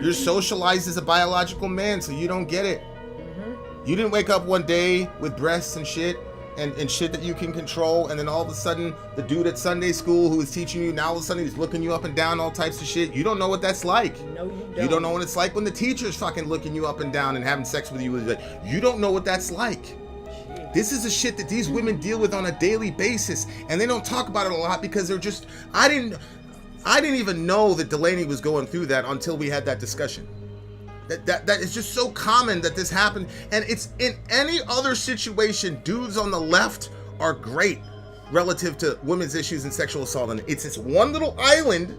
You're socialized as a biological man, so you don't get it. Mm-hmm. You didn't wake up one day with breasts and shit. and shit that you can control, and then all of a sudden the dude at Sunday school who is teaching you, now all of a sudden he's looking you up and down, all types of shit. You don't know what that's like. No, you don't. You don't know what it's like when the teacher's fucking looking you up and down and having sex with you. You don't know what that's like. Jeez. This is the shit that these women deal with on a daily basis, and they don't talk about it a lot because they're just, I didn't even know that Delaney was going through that until we had that discussion. That is just so common that this happened, and it's in any other situation. Dudes on the left are great relative to women's issues and sexual assault, and it's this one little island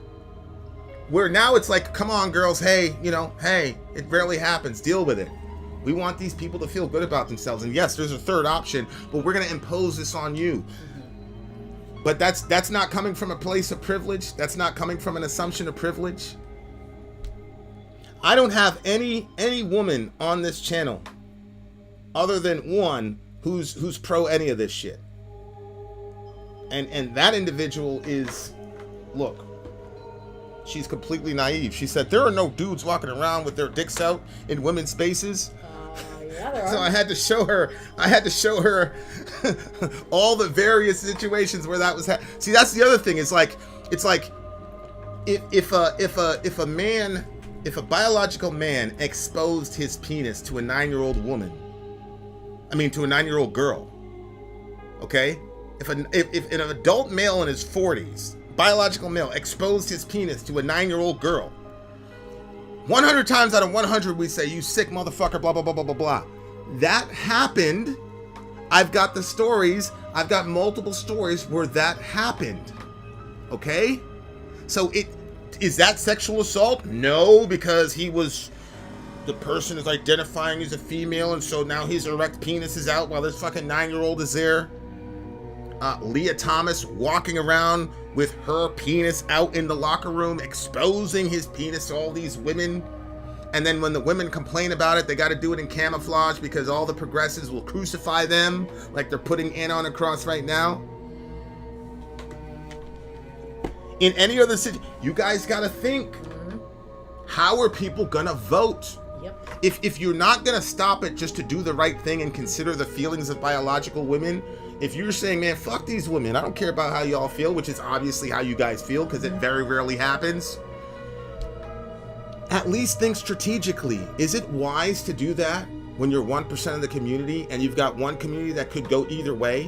where now it's like, come on, girls, hey, it rarely happens. Deal with it. We want these people to feel good about themselves, and yes, there's a third option, but we're gonna impose this on you. But that's not coming from a place of privilege. That's not coming from an assumption of privilege. I don't have any woman on this channel other than one who's pro any of this shit. And that individual is, look, she's completely naive. She said there are no dudes walking around with their dicks out in women's spaces. Yeah, there are. So I had to show her all the various situations where that was See, that's the other thing. It's like if a biological man exposed his penis to a 9-year-old woman, to a 9-year-old girl, okay? If an adult male in his 40s, biological male, exposed his penis to a 9-year-old girl, 100 times out of 100 we say, you sick motherfucker, blah, blah, blah, blah, blah, blah. That happened. I've got the stories. I've got multiple stories where that happened, okay? So is that sexual assault? No, because the person is identifying as a female, and so now his erect penis is out while this fucking 9-year-old is there. Leah Thomas walking around with her penis out in the locker room, exposing his penis to all these women. And then when the women complain about it, they got to do it in camouflage because all the progressives will crucify them like they're putting Anna on a cross right now. In any other situation, you guys got to think, how are people gonna vote? Yep. If you're not gonna stop it just to do the right thing and consider the feelings of biological women, if you're saying, man, fuck these women, I don't care about how y'all feel, which is obviously how you guys feel because it very rarely happens, at least think strategically. Is it wise to do that when you're 1% of the community and you've got one community that could go either way?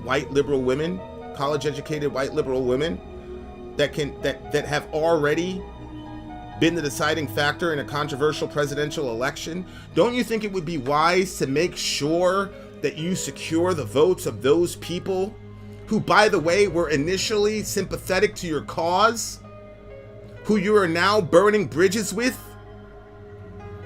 White liberal women, college educated white liberal women that have already been the deciding factor in a controversial presidential election. Don't you think it would be wise to make sure that you secure the votes of those people who, by the way, were initially sympathetic to your cause, who you are now burning bridges with?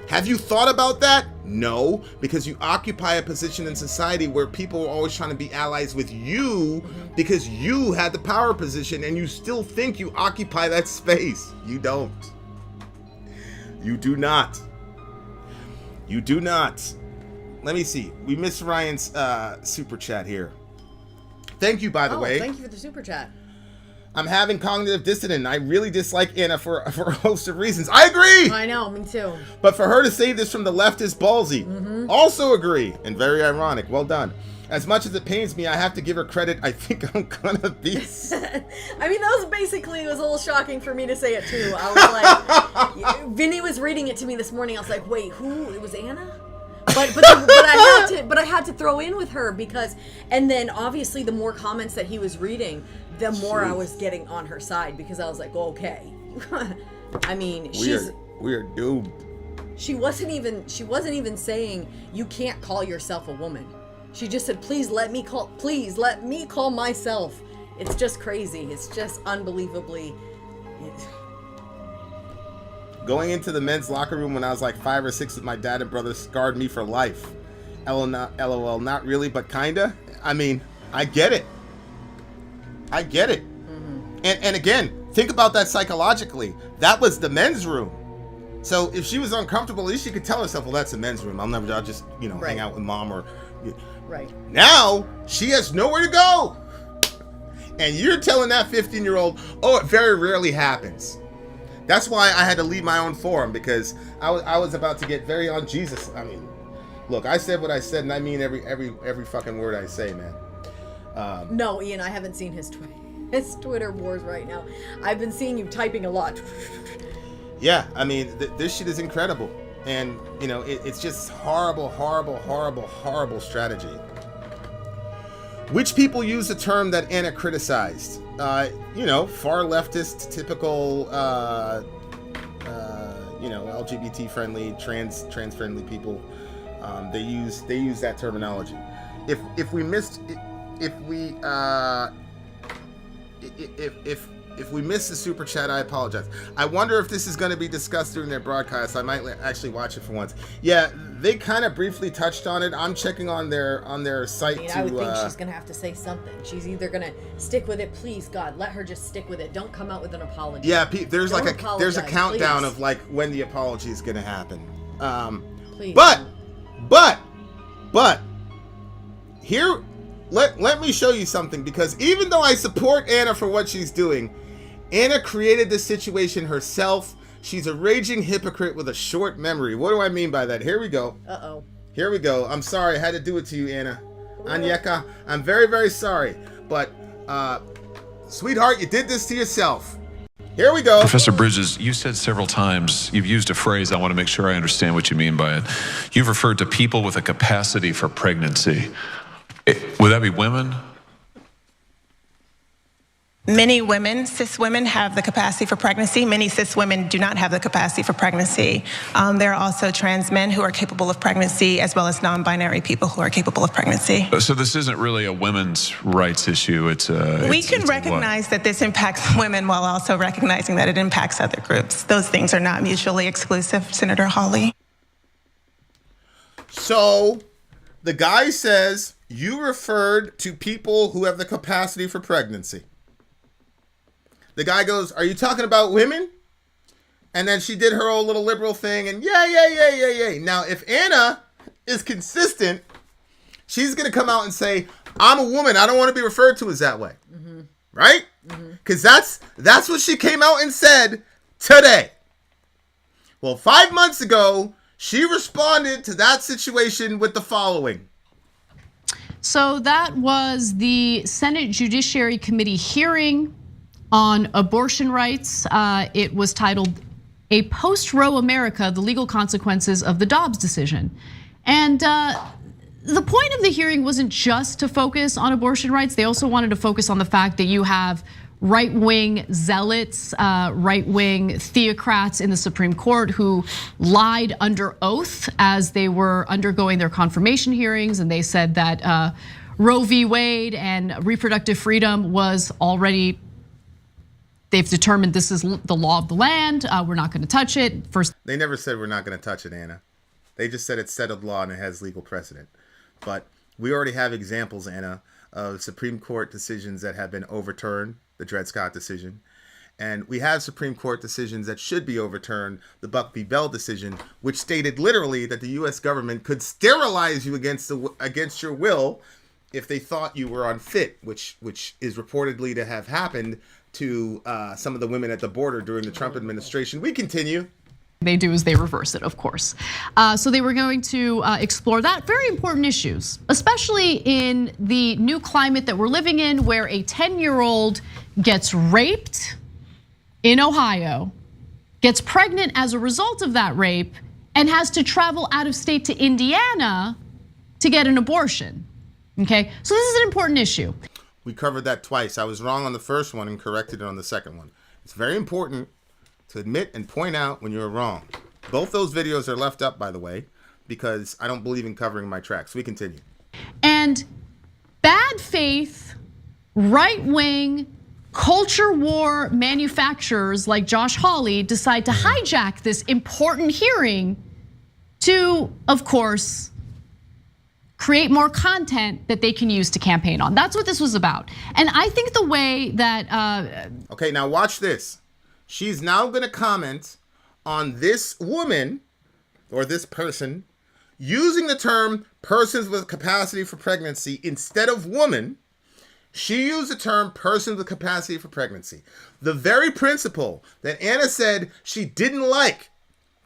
Have you thought about that? No, because you occupy a position in society where people are always trying to be allies with you because you had the power position and you still think you occupy that space. You don't. You do not. You do not. Let me see. We missed Ryan's super chat here. Thank you, by the way. Thank you for the super chat. I'm having cognitive dissonance. I really dislike Anna for a host of reasons. I agree! I know, me too. But for her to say this from the left is ballsy. Also agree. And very ironic. Well done. As much as it pains me, I have to give her credit. I think I'm gonna be... I mean, that was basically, it was a little shocking for me to say it too. I was like, Vinny was reading it to me this morning. I was like, wait, who? It was Anna? But I had to throw in with her because, and then obviously the more comments that he was reading, the more I was getting on her side because I was like, okay. I mean, we are doomed. She wasn't even saying you can't call yourself a woman. She just said, please let me call myself. It's just crazy. It's just unbelievably. Going into the men's locker room when I was like 5 or 6 with my dad and brother scarred me for life. LOL, not really, but kinda. I mean, I get it. And again, think about that psychologically. That was the men's room. So if she was uncomfortable, at least she could tell herself, well, that's the men's room. I'll just, hang out with mom or... Right. Now, she has nowhere to go. And you're telling that 15-year-old, oh, it very rarely happens. That's why I had to leave my own forum, because I was about to get very on Jesus. I mean, Look, I said what I said, and I mean every fucking word I say, man. No, Ian, I haven't seen his Twitter wars right now. I've been seeing you typing a lot. Yeah, I mean, this shit is incredible. And, you know, it's just horrible strategy. Which people use the term that Anna criticized? You know, far leftist, typical, you know, LGBT friendly, trans friendly people. They use that terminology. If we missed the super chat, I apologize. I wonder if this is going to be discussed during their broadcast. I might actually watch it for once. Yeah, they kind of briefly touched on it. I'm checking on their site. I would think she's going to have to say something. She's either going to stick with it. Please, God, let her just stick with it. Don't come out with an apology. Yeah, there's a countdown of like when the apology is going to happen. Please. But here, let me show you something, because even though I support Anna for what she's doing, Anna created this situation herself. She's a raging hypocrite with a short memory. What do I mean by that? Here we go. Uh-oh. Here we go. I'm sorry I had to do it to you, Anna. Anyeka, I'm very, very sorry. But, sweetheart, you did this to yourself. Here we go. Professor Bridges, you said several times, you've used a phrase, I want to make sure I understand what you mean by it. You've referred to people with a capacity for pregnancy. Would that be women? Many women, cis women, have the capacity for pregnancy. Many cis women do not have the capacity for pregnancy. There are also trans men who are capable of pregnancy, as well as non-binary people who are capable of pregnancy. So this isn't really a women's rights issue. We can recognize that this impacts women while also recognizing that it impacts other groups. Those things are not mutually exclusive, Senator Hawley. So the guy says you referred to people who have the capacity for pregnancy. The guy goes, are you talking about women? And then she did her old little liberal thing, and yay. Now, if Anna is consistent, she's going to come out and say, I'm a woman. I don't want to be referred to as that way. Mm-hmm. Right? Because that's what she came out and said today. Well, 5 months ago, she responded to that situation with the following. So that was the Senate Judiciary Committee hearing on abortion rights. It was titled "A Post-Roe America: The Legal Consequences of the Dobbs Decision." And the point of the hearing wasn't just to focus on abortion rights. They also wanted to focus on the fact that you have right-wing zealots, right-wing theocrats in the Supreme Court who lied under oath as they were undergoing their confirmation hearings. And they said that Roe v. Wade and reproductive freedom was already, they've determined this is the law of the land. We're not going to touch it. First, they never said we're not going to touch it, Anna. They just said it's settled law and it has legal precedent. But we already have examples, Anna, of Supreme Court decisions that have been overturned, the Dred Scott decision. And we have Supreme Court decisions that should be overturned, the Buck v. Bell decision, which stated literally that the U.S. government could sterilize you against your will if they thought you were unfit, which is reportedly to have happened to some of the women at the border during the Trump administration. We continue. They do is they reverse it, of course. So they were going to explore that. Very important issues, especially in the new climate that we're living in, where a 10-year-old gets raped in Ohio, gets pregnant as a result of that rape, and has to travel out of state to Indiana to get an abortion. Okay, so this is an important issue. We covered that twice. I was wrong on the first one and corrected it on the second one. It's very important to admit and point out when you're wrong. Both those videos are left up, by the way, because I don't believe in covering my tracks. We continue. And bad faith, right-wing, culture war manufacturers like Josh Hawley decide to hijack this important hearing to, of course, create more content that they can use to campaign on. That's what this was about. And I think the way that okay, now watch this. She's now going to comment on this woman or this person using the term persons with capacity for pregnancy instead of woman. She used the term person with capacity for pregnancy. The very principle that Anna said she didn't like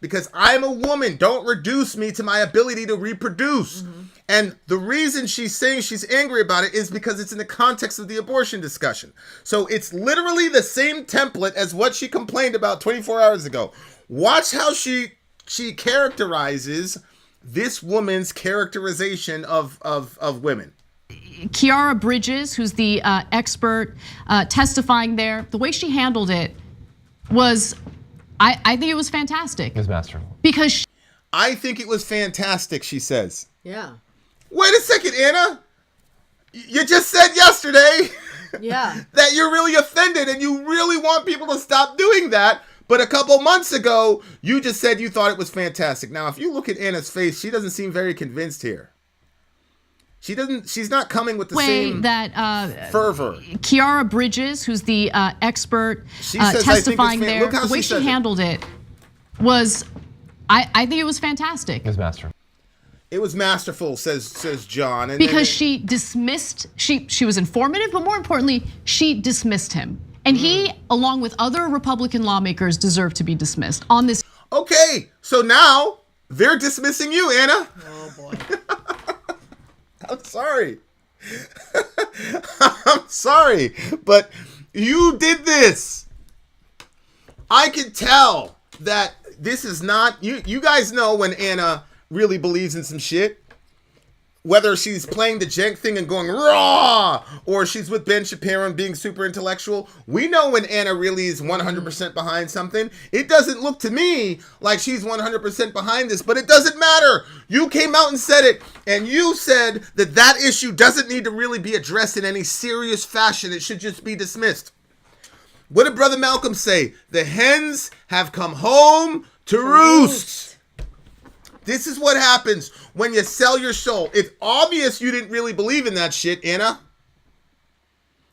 because I'm a woman. Don't reduce me to my ability to reproduce. And the reason she's saying she's angry about it is because it's in the context of the abortion discussion. So it's literally the same template as what she complained about 24 hours ago. Watch how she characterizes this woman's characterization of women. Kiara Bridges, who's the expert testifying there, the way she handled it was, I think it was fantastic. It was masterful. Because I think it was fantastic, she says. Yeah. Wait a second, Anna. You just said yesterday Yeah. that you're really offended and you really want people to stop doing that. But a couple months ago, you just said you thought it was fantastic. Now, if you look at Anna's face, she doesn't seem very convinced here. She's not coming with the same fervor. Kiara Bridges, who's the expert testifying there, the way she handled it was, I think it was fantastic. It was masterful. It was masterful, says John. And because she dismissed, she was informative, but more importantly, she dismissed him. And he, along with other Republican lawmakers, deserve to be dismissed on this. Okay, so now they're dismissing you, Anna. Oh boy. I'm sorry. I'm sorry, but you did this. I can tell that this is not, you guys know when Anna really believes in some shit. Whether she's playing the jank thing and going raw, or she's with Ben Shapiro and being super intellectual, we know when Anna really is 100% behind something. It doesn't look to me like she's 100% behind this, but it doesn't matter. You came out and said it, and you said that that issue doesn't need to really be addressed in any serious fashion. It should just be dismissed. What did Brother Malcolm say? The hens have come home to roost. This is what happens when you sell your soul. It's obvious you didn't really believe in that shit, Anna.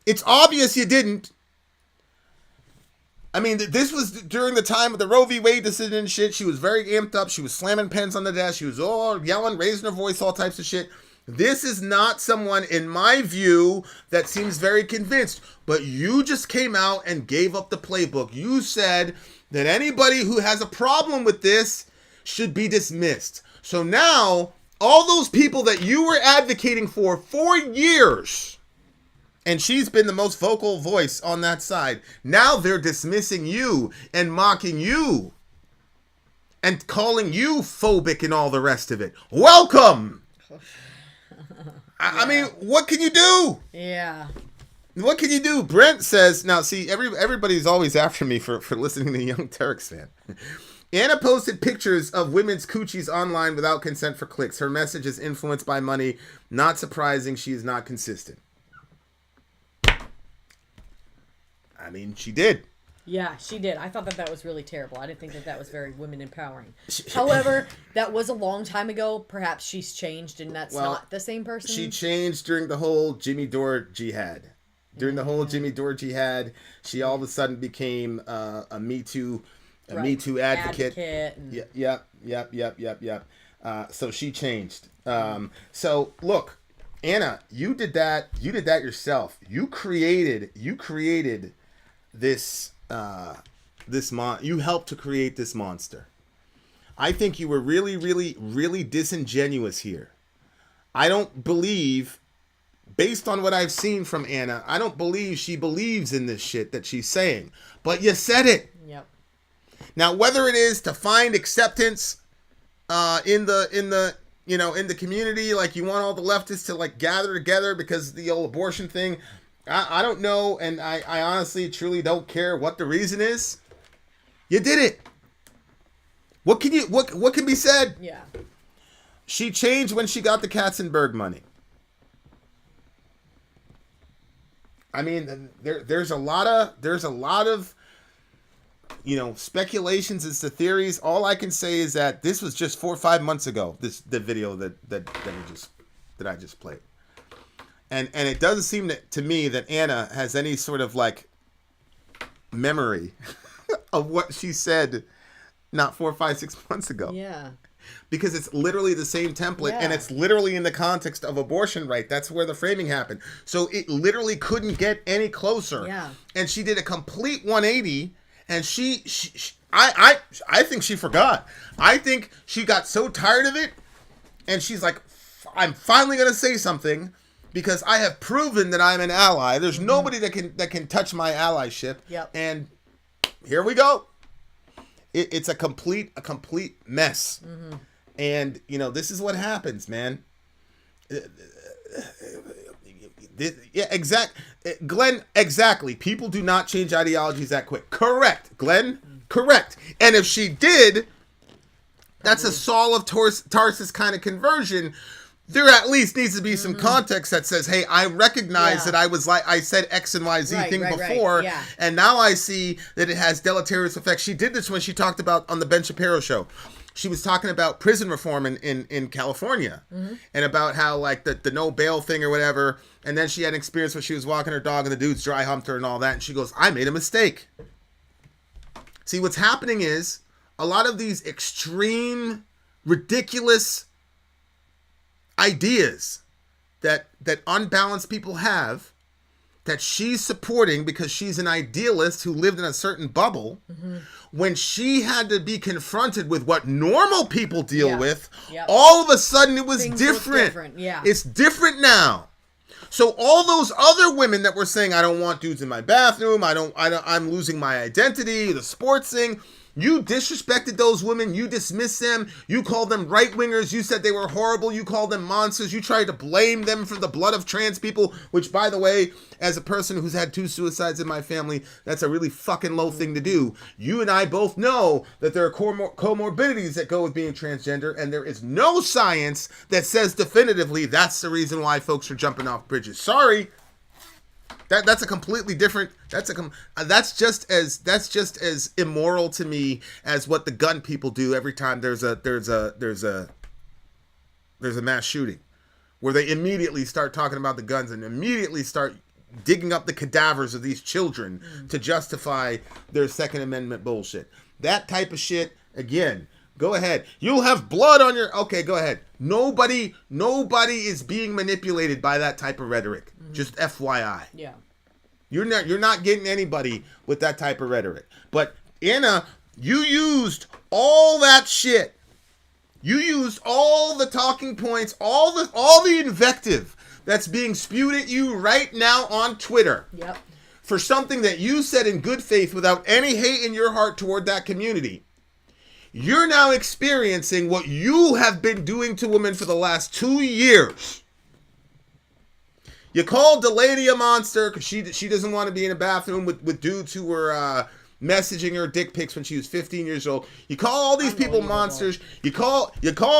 It's obvious you didn't. I mean, this was during the time of the Roe v. Wade decision and shit. She was very amped up. She was slamming pens on the desk. She was all yelling, raising her voice, all types of shit. This is not someone, in my view, that seems very convinced. But you just came out and gave up the playbook. You said that anybody who has a problem with this should be dismissed. So now, all those people that you were advocating for years, and she's been the most vocal voice on that side, now they're dismissing you and mocking you and calling you phobic and all the rest of it. Welcome! I mean, what can you do? Yeah. What can you do? Brent says, now see, everybody's always after me for listening to Young Turks fan. Anna posted pictures of women's coochies online without consent for clicks. Her message is influenced by money. Not surprising, she is not consistent. I mean, she did. Yeah, she did. I thought that was really terrible. I didn't think that was very women empowering. However, that was a long time ago. Perhaps she's changed and that's not the same person. She changed during the whole Jimmy Dore jihad. During the whole Jimmy Dore jihad, she all of a sudden became a Me Too Me Too advocate. Yep. So she changed. So look, Anna, you did that yourself. You created this you helped to create this monster. I think you were really, really, really disingenuous here. I don't believe, based on what I've seen from Anna, I don't believe she believes in this shit that she's saying. But you said it. Yep. Now, whether it is to find acceptance in the community, like you want all the leftists to like gather together because the old abortion thing, I don't know, and I honestly truly don't care what the reason is. You did it. What can be said? Yeah. She changed when she got the Katzenberg money. I mean, there's a lot of speculations as to theories. All I can say is that this was just 4 or 5 months ago. The video that I just played, and it doesn't seem to me that Anna has any sort of like memory of what she said not 4, 5, 6 months ago. Yeah. Because it's literally the same template, and it's literally in the context of abortion right. That's where the framing happened. So it literally couldn't get any closer. Yeah. And she did a complete 180, and I think she forgot. I think she got so tired of it, and she's like, I'm finally gonna say something because I have proven that I'm an ally. There's nobody that can touch my allyship. Yep. And here we go. It's a complete mess. And this is what happens, man. Glenn, exactly. People do not change ideologies that quick. Correct, Glenn. Correct. And if she did, that's a Saul of Tarsus kind of conversion. There at least needs to be some context that says, hey, I recognize that I said X and Y, Z thing before, and now I see that it has deleterious effects. She did this when she talked about on the Ben Shapiro show. She was talking about prison reform in California and about how like the no bail thing or whatever. And then she had an experience where she was walking her dog and the dudes dry humped her and all that. And she goes, I made a mistake. See, what's happening is a lot of these extreme, ridiculous ideas that unbalanced people have that she's supporting because she's an idealist who lived in a certain bubble, when she had to be confronted with what normal people deal with, all of a sudden it was different. It's different now. So all those other women that were saying, I don't want dudes in my bathroom, I'm losing my identity, the sports thing, you disrespected those women, you dismissed them, you called them right-wingers, you said they were horrible, you called them monsters, you tried to blame them for the blood of trans people, which, by the way, as a person who's had 2 suicides in my family, that's a really fucking low thing to do. You and I both know that there are comorbidities that go with being transgender, and there is no science that says definitively that's the reason why folks are jumping off bridges. Sorry. That's a completely different. That's just as immoral to me as what the gun people do every time there's a mass shooting, where they immediately start talking about the guns and immediately start digging up the cadavers of these children to justify their Second Amendment bullshit. That type of shit, again. Go ahead. You'll have blood on your... Okay, go ahead. Nobody is being manipulated by that type of rhetoric. Just FYI. Yeah. You're not getting anybody with that type of rhetoric. But Anna, you used all that shit. You used all the talking points, all the invective that's being spewed at you right now on Twitter. Yep. For something that you said in good faith without any hate in your heart toward that community. You're now experiencing what you have been doing to women for the last 2 years. You called Delaney a monster because she doesn't want to be in a bathroom with dudes who were messaging her dick pics when she was 15 years old. You call all these people monsters. You call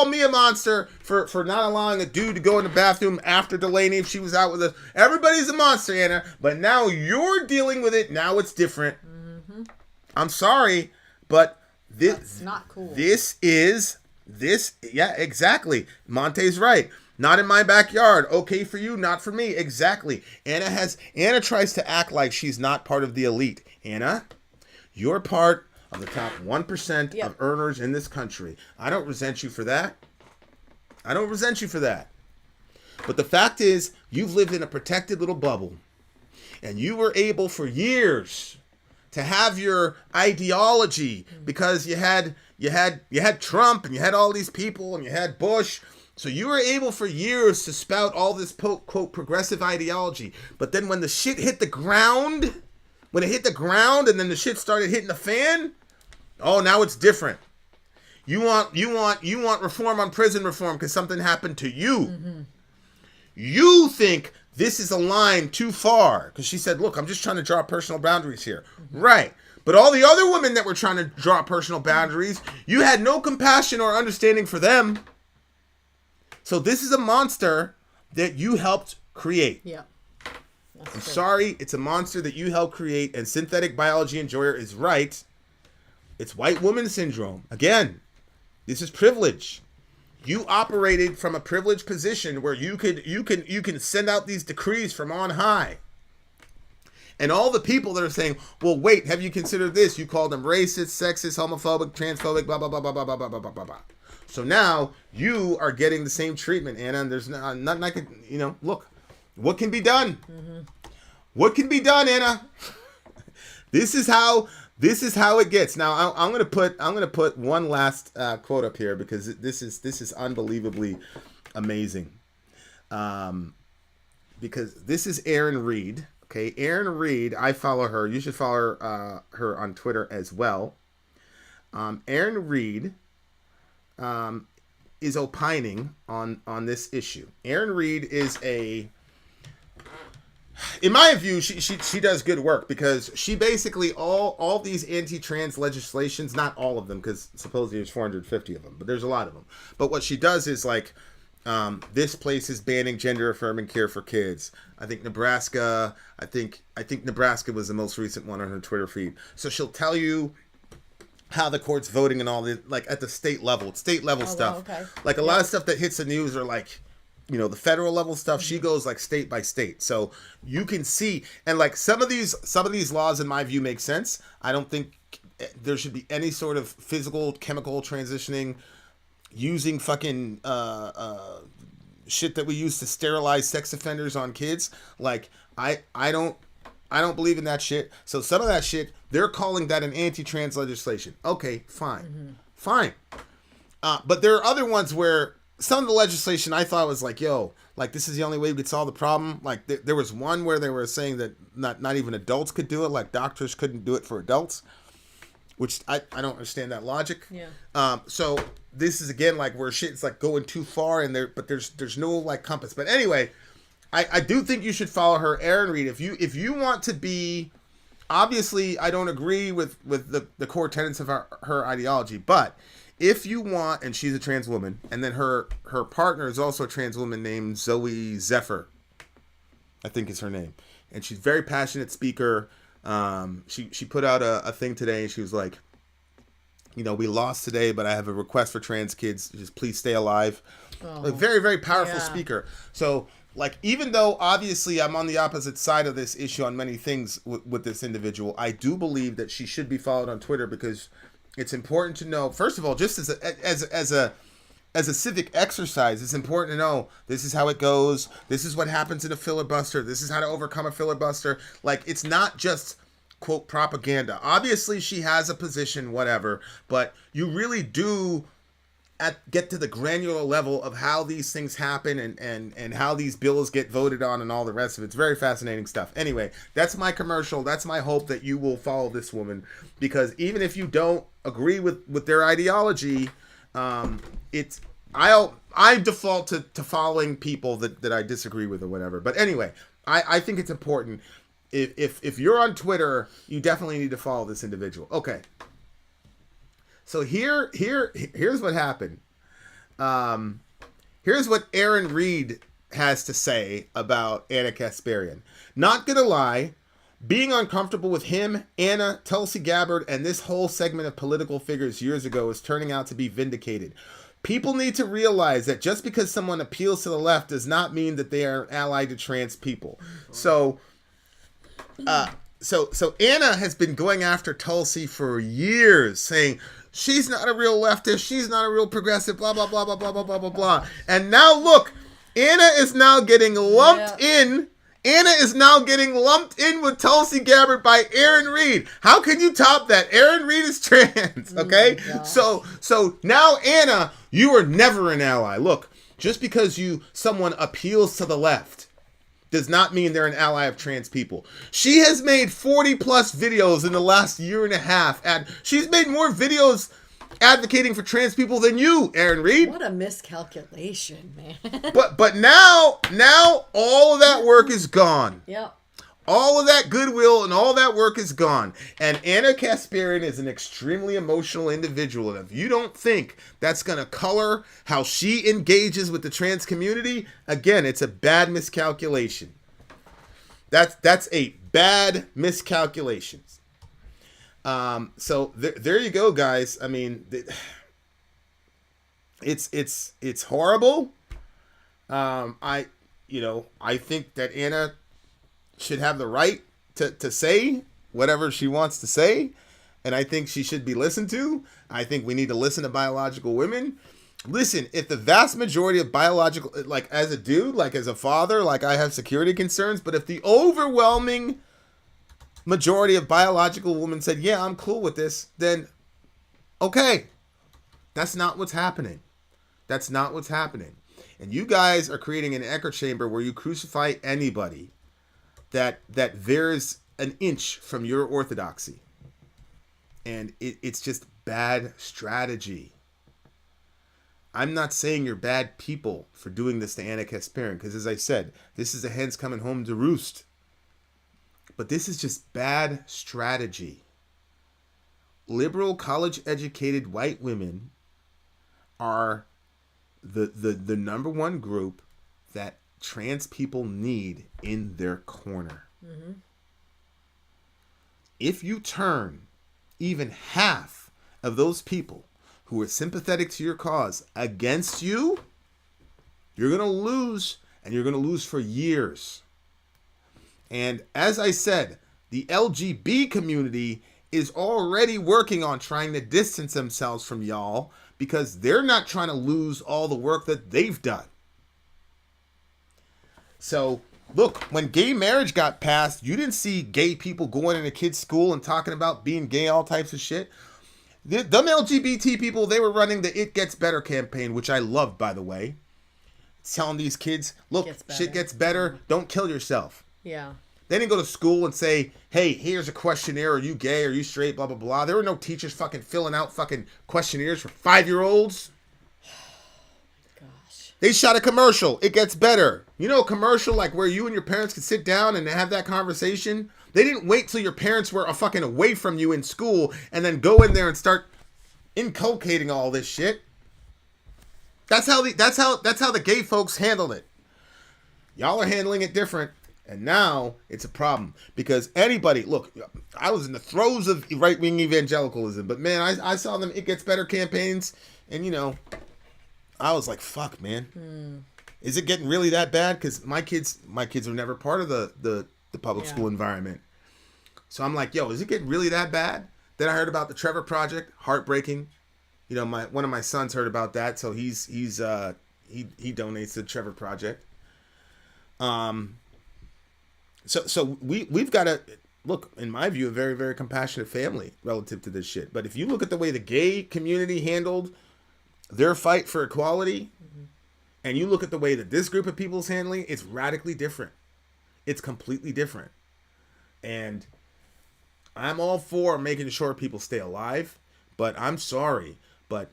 me a monster for not allowing a dude to go in the bathroom after Delaney if she was out with us. Everybody's a monster, Anna. But now you're dealing with it. Now it's different. I'm sorry, but... That's not cool. Yeah, exactly. Monte's right. Not in my backyard. Okay for you, not for me. Exactly. Anna tries to act like she's not part of the elite. Anna, you're part of the top 1% of earners in this country. I don't resent you for that. But the fact is, you've lived in a protected little bubble. And you were able for years to have your ideology because you had Trump and you had all these people and you had Bush. So you were able for years to spout all this quote progressive ideology. But then when the shit hit the ground, and then the shit started hitting the fan, oh, now it's different. You want reform on prison reform because something happened to you. You think this is a line too far. Because she said, look, I'm just trying to draw personal boundaries here. Right. But all the other women that were trying to draw personal boundaries, you had no compassion or understanding for them. So this is a monster that you helped create. Yeah. I'm sorry, it's a monster that you helped create, and synthetic biology enjoyer is right. It's white woman syndrome. Again, this is privilege. You operated from a privileged position where you can send out these decrees from on high. And all the people that are saying, well, wait, have you considered this? You called them racist, sexist, homophobic, transphobic, blah, blah, blah, blah, blah, blah, blah, blah, blah, blah. So now you are getting the same treatment, Anna, and there's nothing I could, look, what can be done? What can be done, Anna? This is how This is how it gets. Now I'm gonna put one last quote up here because this is unbelievably amazing. Because this is Erin Reed. Okay, Erin Reed. I follow her. You should follow her on Twitter as well. Erin Reed is opining on this issue. Erin Reed is in my view, she does good work because she basically all these anti-trans legislations, not all of them, because supposedly there's 450 of them, but there's a lot of them. But what she does is like, this place is banning gender-affirming care for kids. I think Nebraska. I think Nebraska was the most recent one on her Twitter feed. So she'll tell you how the court's voting and all this, like at the state level stuff. Wow, okay. Like a lot of stuff that hits the news are like, the federal level stuff. She goes like state by state, so you can see. And like some of these laws, in my view, make sense. I don't think there should be any sort of physical, chemical transitioning, using fucking shit that we use to sterilize sex offenders on kids. Like I don't believe in that shit. So some of that shit, they're calling that an anti-trans legislation. Okay, fine. Fine. But there are other ones where some of the legislation I thought was like, yo, like this is the only way we could solve the problem. Like there was one where they were saying that not even adults could do it. Like doctors couldn't do it for adults, which I don't understand that logic. Yeah. So this is again like where shit's like going too far but there's no like compass. But anyway, I do think you should follow her, Erin Reed. If you want to be, obviously I don't agree with the core tenets of her ideology, but if you want, and she's a trans woman, and then her partner is also a trans woman named Zoe Zephyr, I think is her name, and she's a very passionate speaker. She put out a thing today, and she was like, we lost today, but I have a request for trans kids. Just please stay alive. Oh. Like very, very powerful Yeah. speaker. So like, even though obviously I'm on the opposite side of this issue on many things with this individual, I do believe that she should be followed on Twitter because it's important to know, first of all, just as a civic exercise, it's important to know this is how it goes. This is what happens in a filibuster. This is how to overcome a filibuster. Like, it's not just, quote, propaganda. Obviously, she has a position, whatever, but you really do get to the granular level of how these things happen and how these bills get voted on and all the rest of it. It's very fascinating stuff. Anyway, that's my commercial. That's my hope that you will follow this woman, because even if you don't agree with their ideology, I default to following people that I disagree with or whatever. But anyway, I think it's important. If you're on Twitter, you definitely need to follow this individual. Okay. So here's what happened. Here's what Erin Reed has to say about Anna Kasparian. Not gonna lie, being uncomfortable with him, Anna, Tulsi Gabbard, and this whole segment of political figures years ago is turning out to be vindicated. People need to realize that just because someone appeals to the left does not mean that they are an ally to trans people. So Anna has been going after Tulsi for years, saying she's not a real leftist, she's not a real progressive, blah, blah, blah, blah, blah, blah, blah, blah, blah. And now look, Anna is now getting lumped in. Anna is now getting lumped in with Tulsi Gabbard by Erin Reed. How can you top that? Erin Reed is trans, okay? So now Anna, you are never an ally. Look, just because someone appeals to the left does not mean they're an ally of trans people. She has made 40 plus videos in the last year and a half, and she's made more videos advocating for trans people than you, Erin Reed. What a miscalculation, man. But now all of that work is gone. Yep. All of that goodwill and all that work is gone. And Anna Kasparian is an extremely emotional individual. And if you don't think that's going to color how she engages with the trans community, again, it's a bad miscalculation. That's a bad miscalculation. So there you go, guys. I mean, it's horrible. I think that Anna should have the right to say whatever she wants to say, and I think she should be listened to. I think we need to listen to biological women. Listen, if the vast majority of biological, like as a dude, like as a father, like I have security concerns, but if the overwhelming majority of biological women said, yeah, I'm cool with this, then okay. That's not what's happening. That's not what's happening. And you guys are creating an echo chamber where you crucify anybody that veers an inch from your orthodoxy. And it's just bad strategy. I'm not saying you're bad people for doing this to Anna Kasparian, because as I said, this is the hens coming home to roost. But this is just bad strategy. Liberal, college-educated white women are the number one group that trans people need in their corner. Mm-hmm. If you turn even half of those people who are sympathetic to your cause against you, you're going to lose, and you're going to lose for years. And as I said, the LGB community is already working on trying to distance themselves from y'all because they're not trying to lose all the work that they've done. So, look, when gay marriage got passed, you didn't see gay people going into kids' school and talking about being gay, all types of shit. Them LGBT people, they were running the It Gets Better campaign, which I loved, by the way. Telling these kids, look, shit gets better, don't kill yourself. Yeah. They didn't go to school and say, hey, here's a questionnaire, are you gay, are you straight, blah, blah, blah. There were no teachers fucking filling out fucking questionnaires for 5-year-olds. Gosh. They shot a commercial, It Gets Better. You know, a commercial like where you and your parents could sit down and have that conversation? They didn't wait till your parents were fucking away from you in school and then go in there and start inculcating all this shit. That's how the gay folks handled it. Y'all are handling it different. And now it's a problem because anybody, look, I was in the throes of right-wing evangelicalism, but man, I saw them It Gets Better campaigns, and you know, I was like, fuck, man. Is it getting really that bad? Because my kids were never part of the public school environment. So I'm like, yo, is it getting really that bad? Then I heard about the Trevor Project, heartbreaking. You know, one of my sons heard about that, so he donates to the Trevor Project. So we've got to look, in my view, a very, very compassionate family relative to this shit. But if you look at the way the gay community handled their fight for equality, and you look at the way that this group of people is handling, it's radically different. It's completely different. And I'm all for making sure people stay alive, but I'm sorry, but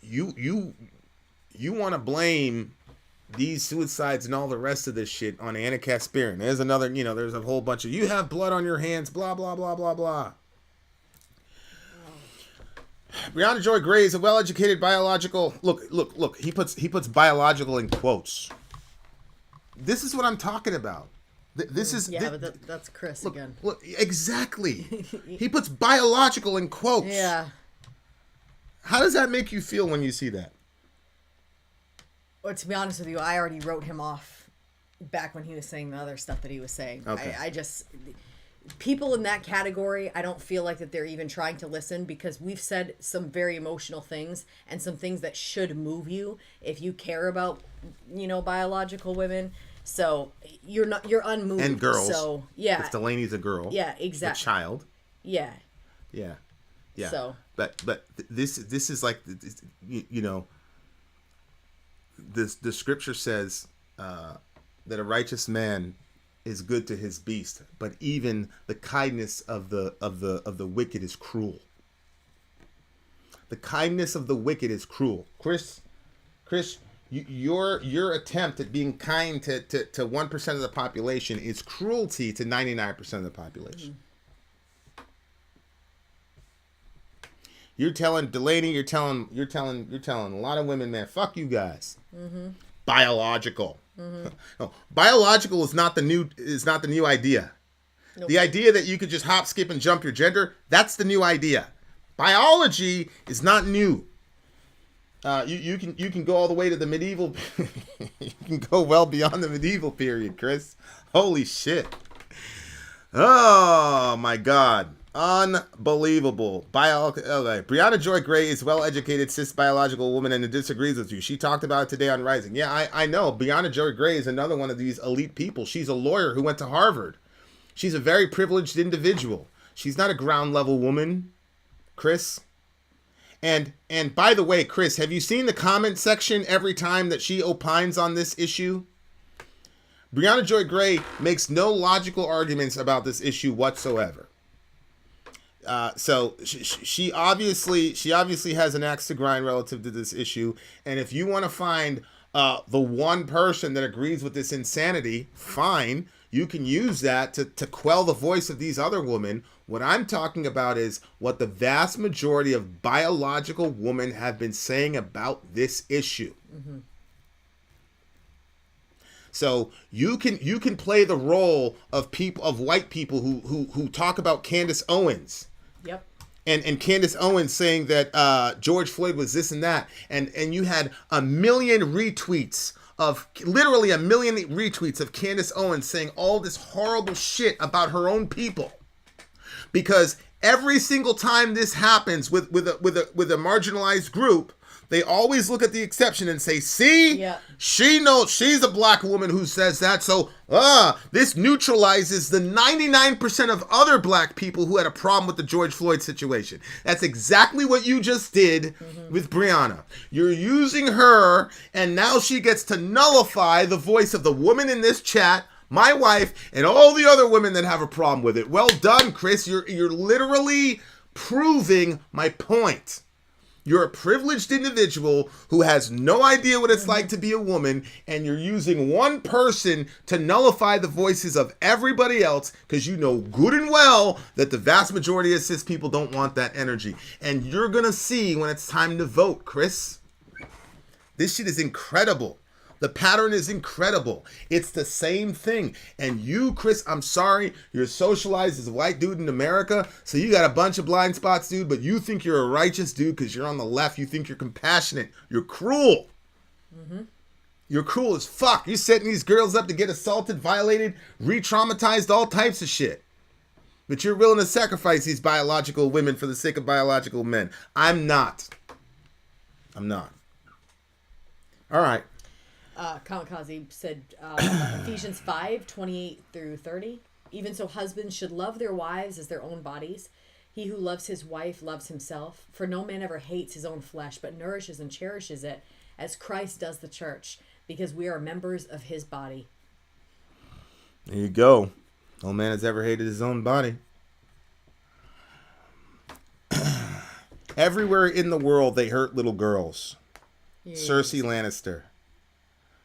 you want to blame these suicides and all the rest of this shit on Anna Kasparian. There's another, there's a whole bunch of, you have blood on your hands, blah, blah, blah, blah, blah. Brianna Joy Gray is a well-educated biological, look, he puts biological in quotes. This is what I'm talking about. This is... Yeah, but that's Chris again. Look, exactly. He puts biological in quotes. Yeah. How does that make you feel when you see that? Well, to be honest with you, I already wrote him off back when he was saying the other stuff that he was saying. Okay. I just... People in that category, I don't feel like that they're even trying to listen because we've said some very emotional things and some things that should move you if you care about, biological women. So you're unmoved. And girls. So, yeah. If Delaney's a girl. Yeah, exactly. A child. Yeah. Yeah. Yeah. So. But this is like, the scripture says that a righteous man is good to his beast, but even the kindness of the wicked is cruel. The kindness of the wicked is cruel. Chris, your attempt at being kind to 1% of the population is cruelty to 99% of the population. Mm-hmm. You're telling Delaney, you're telling a lot of women, man, fuck you guys. Mm-hmm. Biological. Mm-hmm. No, biological is not the new idea. Nope. The idea that you could just hop, skip, and jump your gender, that's the new idea. Biology is not new. You can go all the way to the medieval. You can go well beyond the medieval period, Chris. Holy shit! Oh my God. Unbelievable. Okay. Brianna Joy Gray is well-educated cis biological woman and disagrees with you. She talked about it today on Rising. Yeah, I know. Brianna Joy Gray is another one of these elite people. She's a lawyer who went to Harvard. She's a very privileged individual. She's not a ground level woman, Chris. And by the way, Chris, have you seen the comment section every time that she opines on this issue? Brianna Joy Gray makes no logical arguments about this issue whatsoever. So she obviously has an axe to grind relative to this issue. And if you want to find the one person that agrees with this insanity, fine. You can use that to quell the voice of these other women. What I'm talking about is what the vast majority of biological women have been saying about this issue. Mm-hmm. So you can play the role of white people who talk about Candace Owens. Yep. And Candace Owens saying that George Floyd was this and that, and you had literally a million retweets of Candace Owens saying all this horrible shit about her own people, because every single time this happens with a marginalized group, they always look at the exception and say, see, yeah, she knows she's a black woman who says that. So this neutralizes the 99% of other black people who had a problem with the George Floyd situation. That's exactly what you just did with Brianna. You're using her, and now she gets to nullify the voice of the woman in this chat, my wife, and all the other women that have a problem with it. Well done, Chris. You're literally proving my point. You're a privileged individual who has no idea what it's like to be a woman, and you're using one person to nullify the voices of everybody else because you know good and well that the vast majority of cis people don't want that energy. And you're going to see when it's time to vote, Chris. This shit is incredible. The pattern is incredible. It's the same thing. And you, Chris, I'm sorry, you're socialized as a white dude in America, so you got a bunch of blind spots, dude, but you think you're a righteous dude because you're on the left. You think you're compassionate. You're cruel. Mm-hmm. You're cruel as fuck. You're setting these girls up to get assaulted, violated, re-traumatized, all types of shit. But you're willing to sacrifice these biological women for the sake of biological men. I'm not. All right. Kamikaze said Ephesians 5:28-30. Even so, husbands should love their wives as their own bodies. He who loves his wife loves himself. For no man ever hates his own flesh, but nourishes and cherishes it, as Christ does the church, because we are members of his body. There you go. No man has ever hated his own body. Everywhere in the world, they hurt little girls. Yes. Cersei Lannister.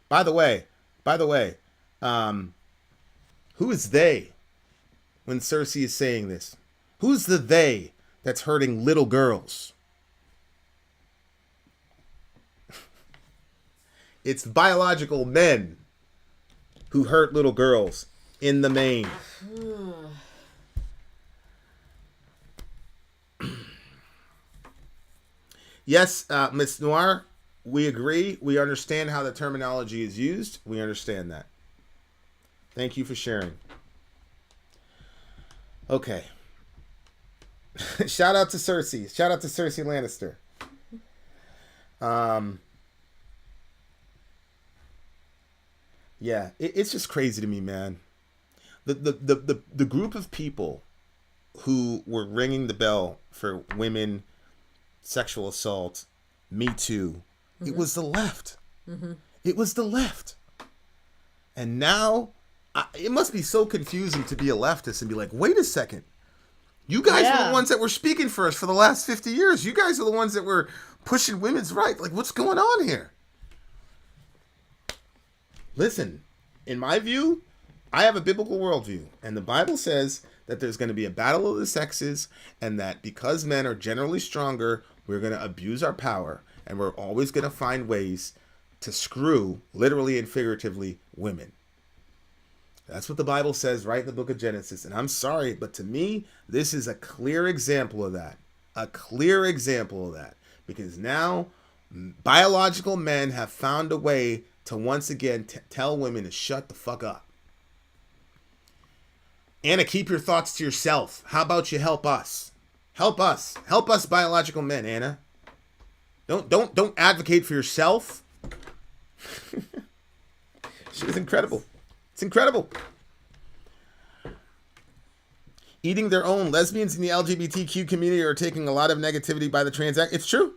By the way, who is they when Cersei is saying this? Who's the they that's hurting little girls? It's biological men who hurt little girls in the main. Yes, Miss Noir. We agree. We understand how the terminology is used. We understand that. Thank you for sharing. Okay. Shout out to Cersei. Shout out to Cersei Lannister. Yeah, it's just crazy to me, man. The group of people who were ringing the bell for women, sexual assault, Me Too. Mm-hmm. It was the left. Mm-hmm. It was the left. And now, it must be so confusing to be a leftist and be like, wait a second. You guys were the ones that were speaking for us for the last 50 years. You guys are the ones that were pushing women's rights. Like, what's going on here? Listen, in my view, I have a biblical worldview. And the Bible says that there's going to be a battle of the sexes, and that because men are generally stronger, we're going to abuse our power. And we're always going to find ways to screw, literally and figuratively, women. That's what the Bible says right in the book of Genesis. And I'm sorry, but to me, this is a clear example of that. A clear example of that. Because now, biological men have found a way to once again tell women to shut the fuck up. Anna, keep your thoughts to yourself. How about you help us? Help us. Help us biological men, Anna. Don't advocate for yourself. Shit is incredible. It's incredible. eating their own. Lesbians in the LGBTQ community are taking a lot of negativity by the trans act. It's true.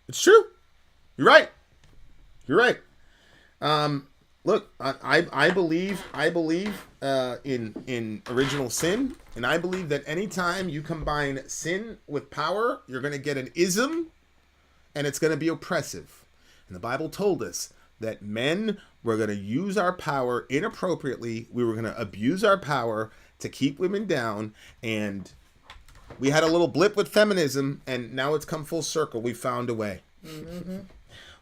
It's true. You're right. You're right. Look, I believe in original sin, and I believe that anytime you combine sin with power, you're going to get an ism, and it's going to be oppressive. And the Bible told us that men were going to use our power inappropriately. We were going to abuse our power to keep women down, and we had a little blip with feminism, and now it's come full circle. We found a way. Mm-hmm.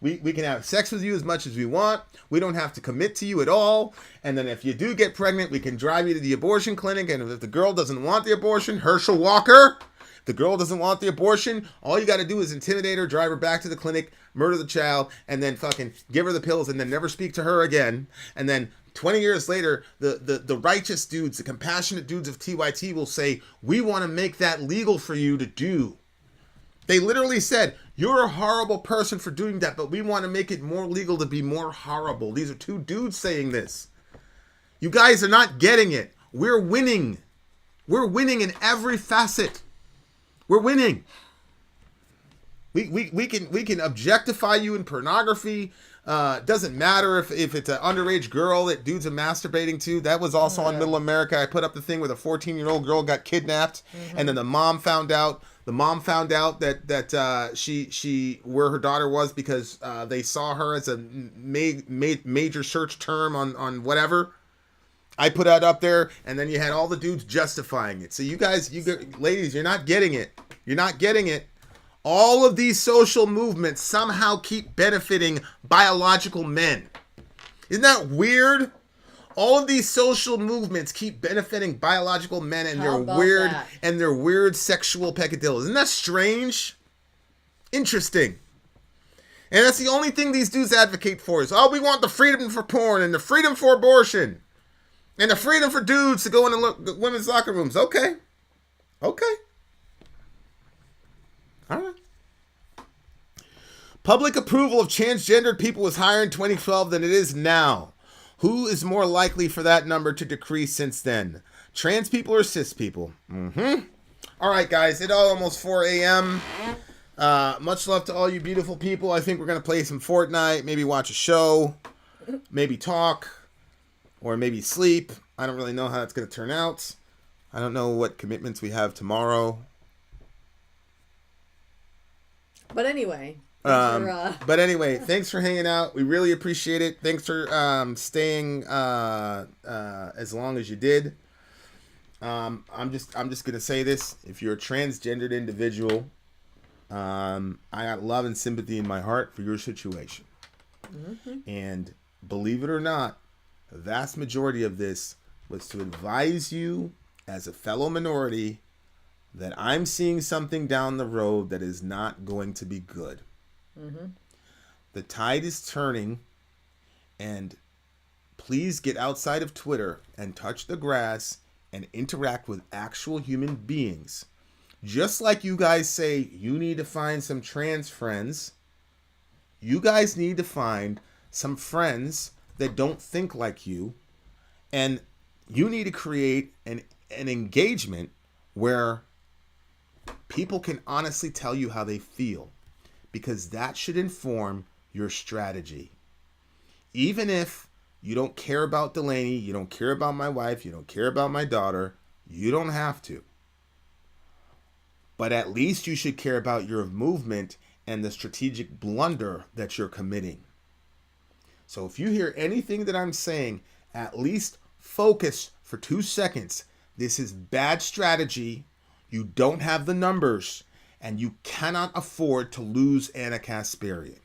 We can have sex with you as much as we want. We don't have to commit to you at all. And then if you do get pregnant, we can drive you to the abortion clinic. And if the girl doesn't want the abortion, Herschel Walker, the girl doesn't want the abortion, all you got to do is intimidate her, drive her back to the clinic, murder the child, and then fucking give her the pills and then never speak to her again. And then 20 years later, the righteous dudes, the compassionate dudes of TYT will say, we want to make that legal for you to do. They literally said, you're a horrible person for doing that, but we want to make it more legal to be more horrible. These are two dudes saying this. You guys are not getting it. We're winning. We're winning in every facet. We're winning. We can objectify you in pornography. Doesn't matter if it's an underage girl that dudes are masturbating to. That was also on Middle America. I put up the thing where the 14-year-old girl got kidnapped, and then the mom found out. The mom found out that she where her daughter was because they saw her as a major search term on whatever. I put that up there, and then you had all the dudes justifying it. So you ladies, you're not getting it. You're not getting it. All of these social movements somehow keep benefiting biological men. Isn't that weird? All of these social movements keep benefiting biological men and their weird sexual peccadillos. Isn't that strange? Interesting. And that's the only thing these dudes advocate for is, we want the freedom for porn and the freedom for abortion and the freedom for dudes to go into women's locker rooms. Okay. All right. Public approval of transgendered people was higher in 2012 than it is now. Who is more likely for that number to decrease since then? Trans people or cis people? All right, guys. It's almost 4 a.m. Much love to all you beautiful people. I think we're going to play some Fortnite, maybe watch a show, maybe talk, or maybe sleep. I don't really know how it's going to turn out. I don't know what commitments we have tomorrow. But anyway... thanks for hanging out. We really appreciate it. Thanks for staying as long as you did. I'm just gonna say this: if you're a transgendered individual, I got love and sympathy in my heart for your situation. And believe it or not, the vast majority of this was to advise you as a fellow minority that I'm seeing something down the road that is not going to be good. The tide is turning, and please get outside of Twitter and touch the grass and interact with actual human beings. Just like you guys say you need to find some trans friends, you guys need to find some friends that don't think like you, and you need to create an engagement where people can honestly tell you how they feel. Because that should inform your strategy. Even if you don't care about Delaney, you don't care about my wife, you don't care about my daughter, you don't have to. But at least you should care about your movement and the strategic blunder that you're committing. So if you hear anything that I'm saying, at least focus for 2 seconds. This is bad strategy. You don't have the numbers. And you cannot afford to lose Anna Kasparian.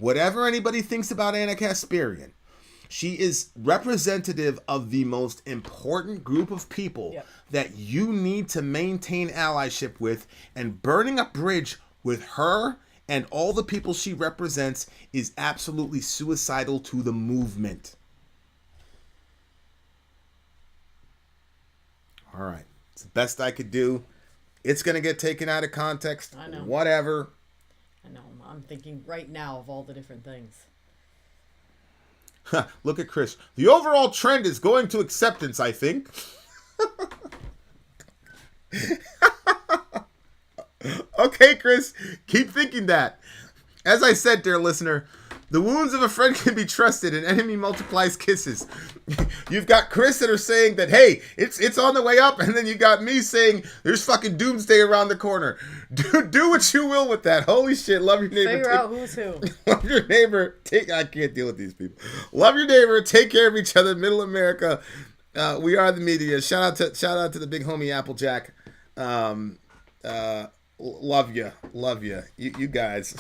Whatever anybody thinks about Anna Kasparian, she is representative of the most important group of people that you need to maintain allyship with, and burning a bridge with her and all the people she represents is absolutely suicidal to the movement. All right. It's the best I could do. It's going to get taken out of context. I know. Whatever. I know. I'm thinking right now of all the different things. Look at Chris. The overall trend is going to acceptance, I think. Okay, Chris, keep thinking that. As I said, dear listener, the wounds of a friend can be trusted, an enemy multiplies kisses. You've got Chris that are saying that, hey, it's on the way up, and then you got me saying there's fucking doomsday around the corner. Do what you will with that. Holy shit, love your neighbor. Figure out who's who. Love your neighbor. I can't deal with these people. Love your neighbor. Take care of each other. Middle America. We are the media. Shout out to the big homie Applejack. Love you. You guys.